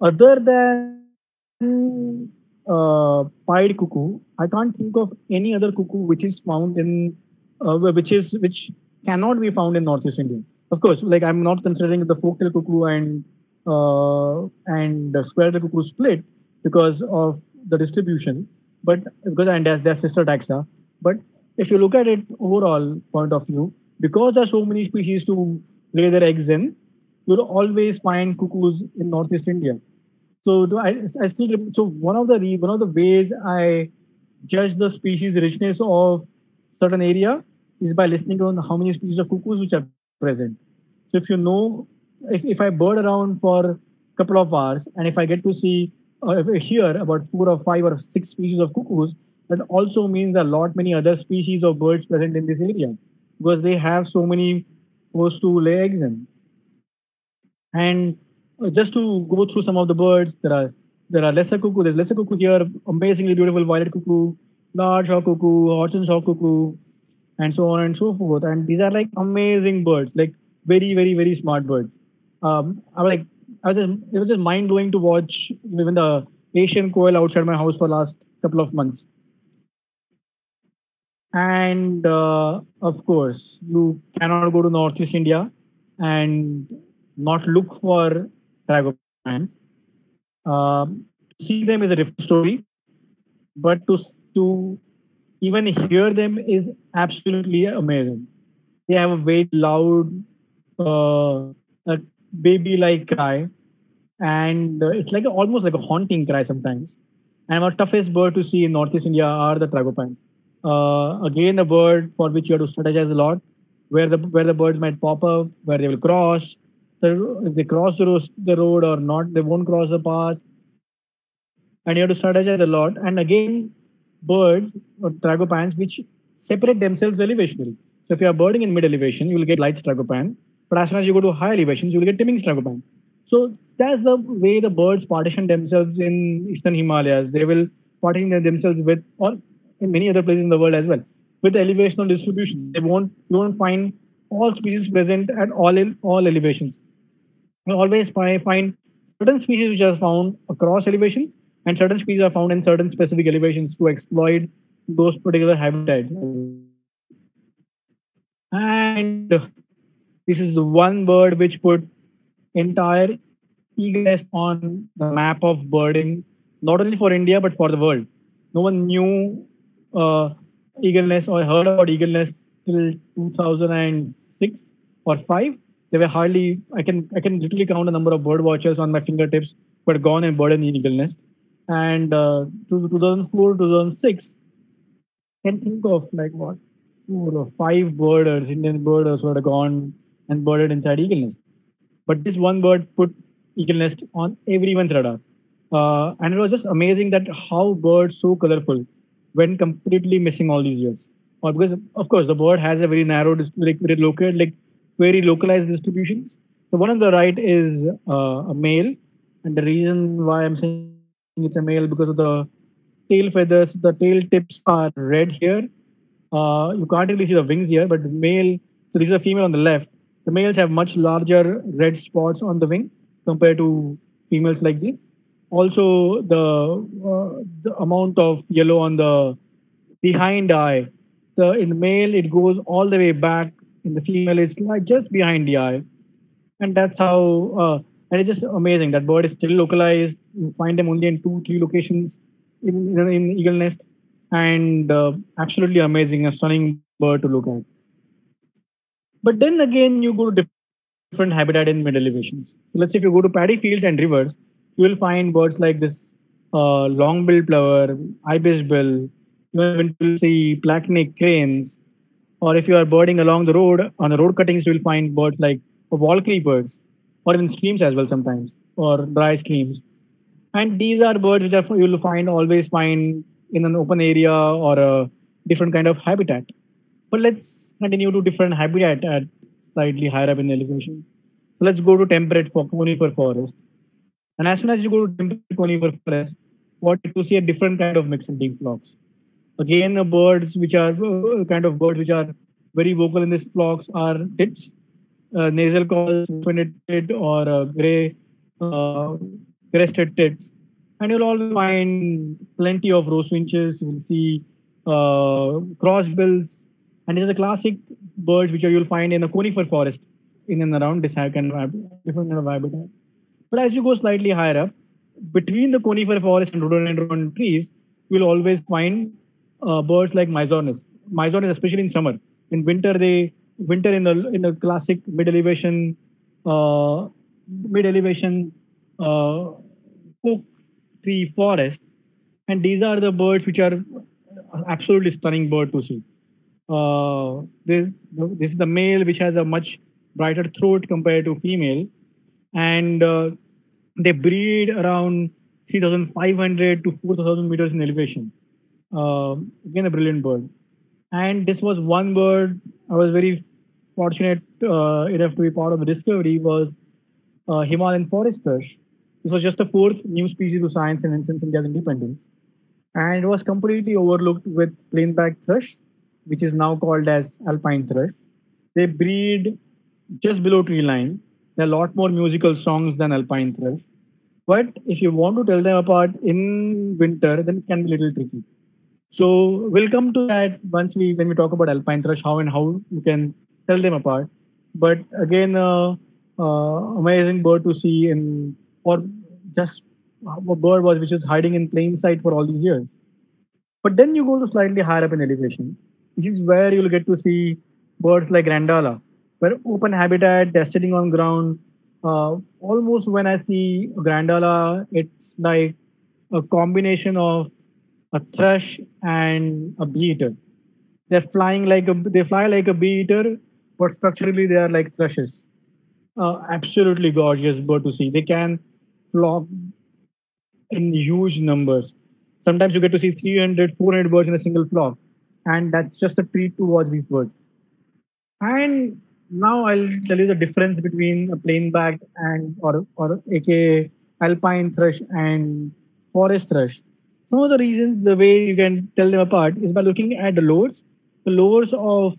other than pied cuckoo, I can't think of any other cuckoo which is found in which cannot be found in Northeast India. Of course, like I'm not considering the forktail cuckoo and the square-tailed cuckoo split because of the distribution, but because and their sister taxa. But if you look at it overall point of view, because there are so many species to lay their eggs in, you'll always find cuckoos in Northeast India. So I still so one of the ways I judge the species richness of certain area is by listening on how many species of cuckoos which are present. So if you know, if I bird around for a couple of hours and if I get to see if I hear about 4 or 5 or 6 species of cuckoos, that also means a lot many other species of birds present in this area because they have so many hosts to lay eggs in. And just to go through some of the birds, there are lesser cuckoo. There's lesser cuckoo here, amazingly beautiful violet cuckoo, large hawk cuckoo, orange hawk cuckoo, and so on and so forth. And these are like amazing birds, like very, very, very smart birds. I was like, it was just mind blowing to watch even the Asian quail outside my house for last couple of months. And of course, you cannot go to Northeast India and not look for tragopans. To see them is a different story, but to even hear them is absolutely amazing. They have a very loud, a baby-like cry, and it's like almost like a haunting cry sometimes. And our toughest bird to see in Northeast India are the tragopans. Again, a bird for which you have to strategize a lot, where the birds might pop up, where they will cross. So if they cross the road or not, they won't cross the path, and you have to strategize a lot. And again, birds or tragopans which separate themselves elevationally. So if you are birding in mid elevation, you will get light tragopan. But as soon as you go to high elevations, you will get Timmins tragopan. So that's the way the birds partition themselves in eastern Himalayas. They will partition themselves with, or in many other places in the world as well, with elevational distribution. You won't find all species present at all elevations. You always find certain species which are found across elevations, and certain species are found in certain specific elevations to exploit those particular habitats. And this is one bird which put entire eagle nest on the map of birding, not only for India but for the world. No one knew eagle nest or heard about eagle nest till 2006 or 5. There were hardly I can literally count the number of bird watchers on my fingertips who had gone and birded in eagle nest. And 2004, 2006, can think of like what 4 or 5 birders, Indian birders who had gone and birded inside eagle nest. But this one bird put eagle nest on everyone's radar. And it was just amazing that how birds so colorful went completely missing all these years. Or because of course the bird has a very narrow, like very localized distributions. The one on the right is a male, and the reason why I'm saying it's a male because of the tail feathers. The tail tips are red here. You can't really see the wings here, but the male. So this is a female on the left. The males have much larger red spots on the wing compared to females like this. Also, the amount of yellow on the behind eye. In the male, it goes all the way back. In the female, it's like just behind the eye, and that's how. And it's just amazing that bird is still localized. You find them only in 2, 3 locations in eagle nest, and absolutely amazing, a stunning bird to look at. But then again, you go to different habitat in mid elevations. So let's say if you go to paddy fields and rivers, you will find birds like this long-billed plover, ibis bill. Even you will see black-necked cranes. Or if you are birding along the road, on the road cuttings, you will find birds like wall creepers, or even streams as well sometimes, or dry streams. And these are birds which are, you will always find in an open area or a different kind of habitat. But let's continue to different habitat at slightly higher up in elevation. So let's go to temperate for conifer forest. And as soon as you go to temperate conifer forest, what you see a different kind of mixing flocks. Again, birds which are kind of birds which are very vocal in these flocks are tits, nasal calls, tit, or uh, crested tits. And you'll always find plenty of rosefinches. You will see crossbills, and these are the classic birds which you'll find in the conifer forest in and around this kind of different kind of habitat. But as you go slightly higher up, between the conifer forest and rhododendron trees, you will always find birds like Myzornis. Myzornis, especially in summer. In winter, they winter in the classic mid elevation oak tree forest, and these are the birds which are absolutely stunning bird to see. This is the male which has a much brighter throat compared to female, and they breed around 3,500 to 4,000 meters in elevation. Again, a brilliant bird. And this was one bird I was very fortunate enough to be part of the discovery was Himalayan forest thrush. This was just the fourth new species to science and since India's independence, and it was completely overlooked with plainback thrush, which is now called as alpine thrush. They breed just below tree line. There are a lot more musical songs than alpine thrush. But if you want to tell them apart in winter, then it can be a little tricky. So we'll come to that when we talk about alpine thrush, how you can tell them apart. But again, amazing bird to see or just a bird was which is hiding in plain sight for all these years. But then you go to slightly higher up in elevation. This is where you'll get to see birds like Grandala, where open habitat, they're sitting on ground. Almost when I see Grandala, it's like a combination of a thrush and a bee eater. They fly like a bee eater, but structurally they are like thrushes. Absolutely gorgeous bird to see. They can flock in huge numbers. Sometimes you get to see 300, 400 birds in a single flock, and that's just a treat to watch these birds. And now I'll tell you the difference between a plain-backed and or aka alpine thrush and forest thrush. Some of the reasons, the way you can tell them apart is by looking at the lores. The lores of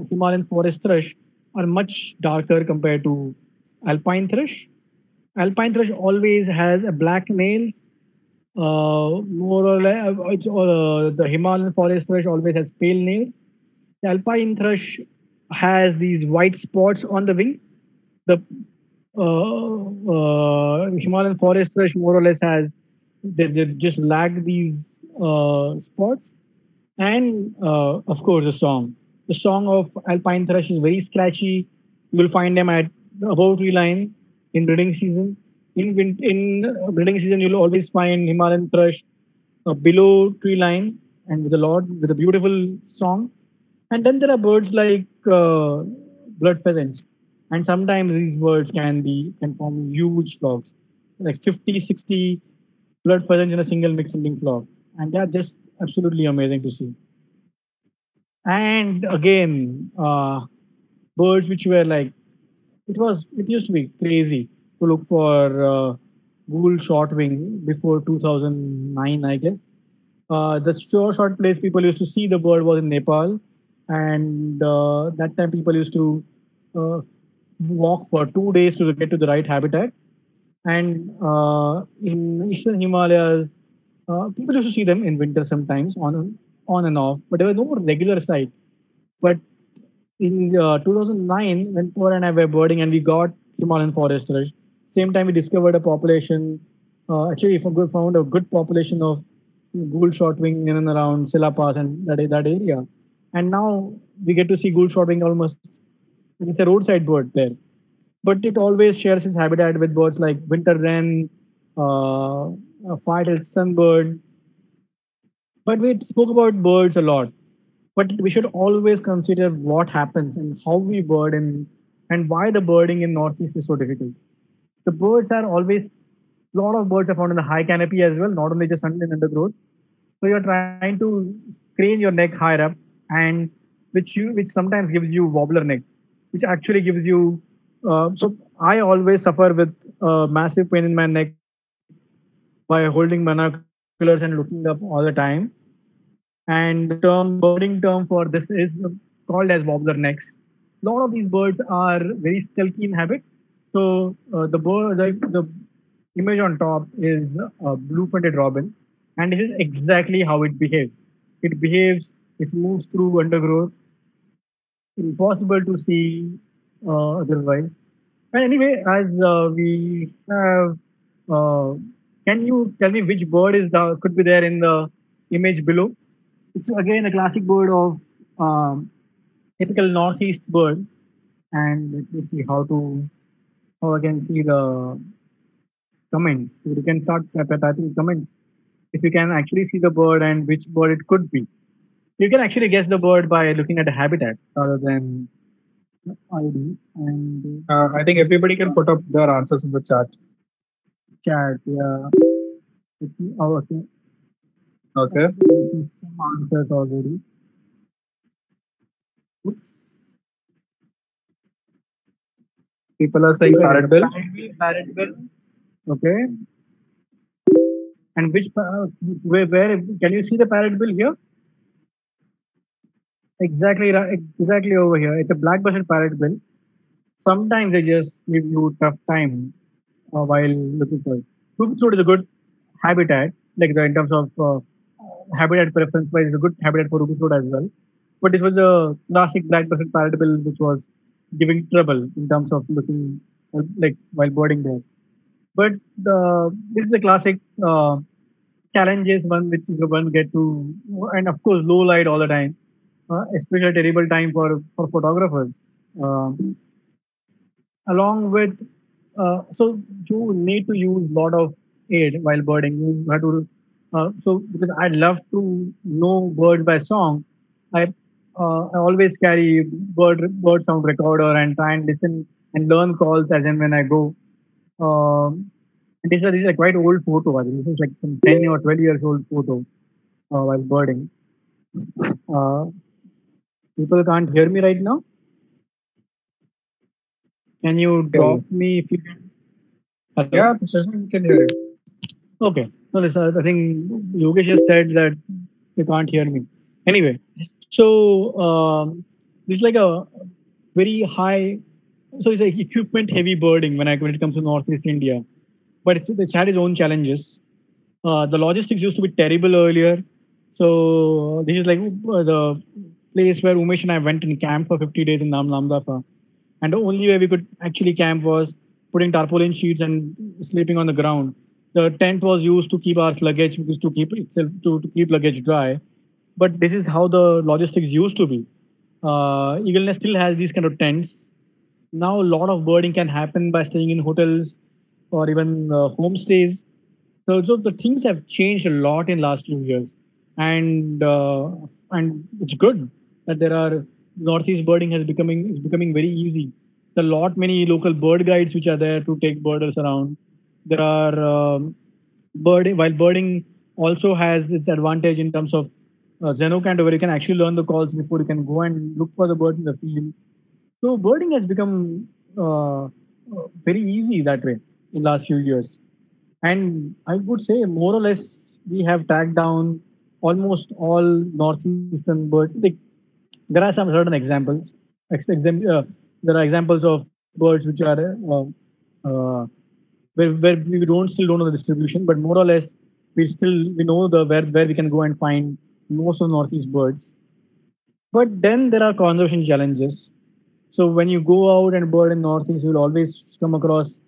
Himalayan forest thrush are much darker compared to alpine thrush, Alpine thrush always has a black nails. More or less, the Himalayan forest thrush always has pale nails. The alpine thrush has these white spots on the wing. The Himalayan forest thrush more or less has they just lack these spots. And of course, the song. The song of alpine thrush is very scratchy. You will find them at above tree line in breeding season. In breeding season, you'll always find Himalayan thrush below tree line and with a beautiful song. And then there are birds like blood pheasants, and sometimes these birds can form huge flocks, like 50, 60 blood pheasants in a single mixing flock, and they are just absolutely amazing to see. And again, birds which were like it used to be crazy to look for Google shortwing before 2009, I guess. The short place people used to see the bird was in Nepal, and that time people used to uh, walk for 2 days to get to the right habitat. And in eastern Himalayas, people used to see them in winter sometimes on and off, but there was no regular sight. But in 2009, when Thor and I were birding and we got Himalayan forest thrush, same time we discovered a population. Actually, found a good population of gold shortwing in and around Silla Pass and that area. And now we get to see gold shortwing almost. It's a roadside bird there, but it always shares its habitat with birds like winter wren, fire-tailed sunbird. But we spoke about birds a lot. But we should always consider what happens and how we bird and why the birding in Northeast is so difficult. The birds are always a lot of birds are found in the high canopy as well, not only just in undergrowth. So you're trying to crane your neck higher up, and which sometimes gives you wobbler neck, which actually gives you. So I always suffer with massive pain in my neck by holding binoculars and looking up all the time. And the birding term for this is called as wobbler necks. A lot of these birds are very stealthy in habit. So the image on top is a blue-fronted robin, and this is exactly how it behaves. It behaves. It moves through undergrowth. Impossible to see otherwise. And anyway, as we have, uh, can you tell me which bird is the could be there in the image below? It's again a classic bird of typical northeast bird. And let me see how I can see the comments. You can start typing comments if you can actually see the bird and which bird it could be. You can actually guess the bird by looking at the habitat rather than ID and I think everybody can put up their answers in the chat. chat. Yeah. Oh, okay. Okay. This is some answers already. Oops. People are saying parrot bill. Parrot bill. Okay. And where can you see the parrot bill here? Exactly, exactly over here. It's a black-breasted parrot bill. Sometimes they just give you tough time while looking for it. Ruby throat is a good habitat, in terms of habitat preference wise, is a good habitat for ruby throat as well. But this was a classic black-breasted parrot bill which was giving trouble in terms of looking while birding there. But this is a classic challenges one which one get to, and of course low light all the time, especially a terrible time for photographers. Along with so you need to use a lot of aid while birding. You have to so because I love to know birds by song, I always carry bird sound recorder and try and listen and learn calls as and when I go. And this is a quite old photo. I think this is like some 10 or 12 years old photo while birding. Uh, People can't hear me right now. Can you drop me if you can? Hello? Yeah, Shashank can hear it. Okay. No, listen, I think Yogesh just said that you can't hear me. Anyway, so this is like a very high so it's like equipment heavy birding when it comes to Northeast India, but it's had its own challenges. The logistics used to be terrible earlier. So this is like the place where Umesh and I went and camped for 50 days in Namdafa. And the only way we could actually camp was putting tarpaulin sheets and sleeping on the ground. The tent was used to keep our luggage, because to keep itself to keep luggage dry. But this is how the logistics used to be. Eagle Nest still has these kind of tents. Now a lot of birding can happen by staying in hotels or even homestays. So the things have changed a lot in last few years, and it's good that there are northeast birding is becoming very easy. There are lot many local bird guides which are there to take birders around. There are birding, while birding also has its advantage in terms of Zenocando, where you can actually learn the calls before you can go and look for the birds in the field. So birding has become very easy that way in last few years. And I would say more or less we have tagged down almost all northeastern birds. Like, there are some certain examples. There are examples of birds which are uh, where we don't still don't know the distribution, but more or less we know the where we can go and find most of the northeast birds. But then there are conservation challenges. So when you go out and bird in northeast, you'll always come across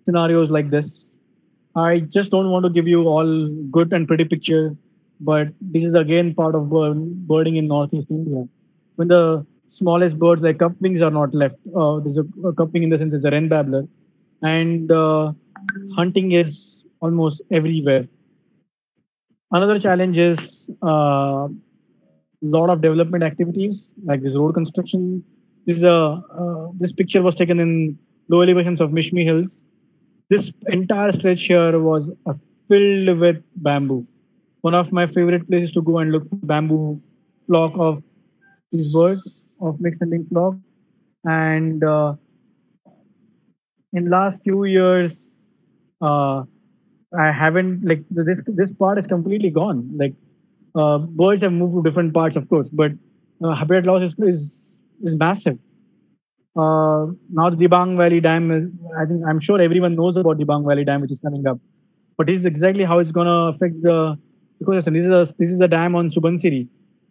scenarios like this. I just don't want to give you all good and pretty picture, but this is again part of birding in northeast India. When the smallest birds like cupwings are not left, there's a cupwing in the sense it's a wren babbler, and hunting is almost everywhere. Another challenge is lot of development activities like this road construction. This picture was taken in low elevations of Mishmi Hills. This entire stretch here was filled with bamboo. One of my favorite places to go and look for bamboo flock of these birds of mixed hunting flock. And in last few years, uh, I haven't like this part is completely gone. Like birds have moved to different parts, of course, but habitat loss is massive. Now the Dibang Valley Dam is, I'm sure everyone knows about Dibang Valley Dam, which is coming up. But this is exactly how it's going to affect the ecosystem. This is a dam on Subansiri,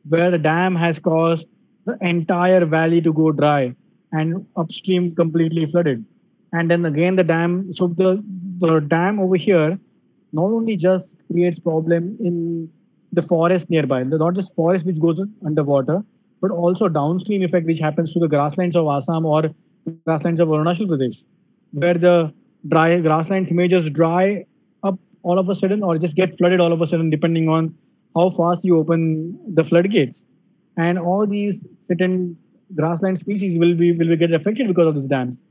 where the dam has caused the entire valley to go dry and upstream completely flooded. And then again the dam. So the dam over here not only just creates problem in the forest nearby, not just forest which goes underwater, but also downstream effect which happens to the grasslands of Assam or grasslands of Arunachal Pradesh, where the dry grasslands may just dry up all of a sudden or just get flooded all of a sudden, depending on how fast you open the floodgates. And all these certain grassland species will be get affected because of these dams.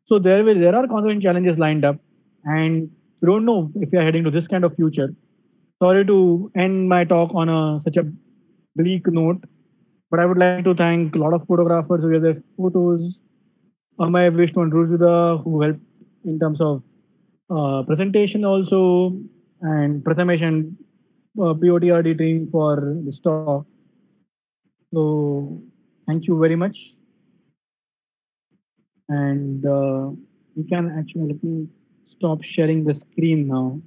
So there are constant challenges lined up, and we don't know if we are heading to this kind of future. Sorry to end my talk on such a bleak note, but I would like to thank a lot of photographers who gave their photos. Amay, Vishnu, and Rujuda, who helped in terms of presentation also, and Prathamesh and POTRD team for this talk. So thank you very much. And you can actually let me stop sharing the screen now.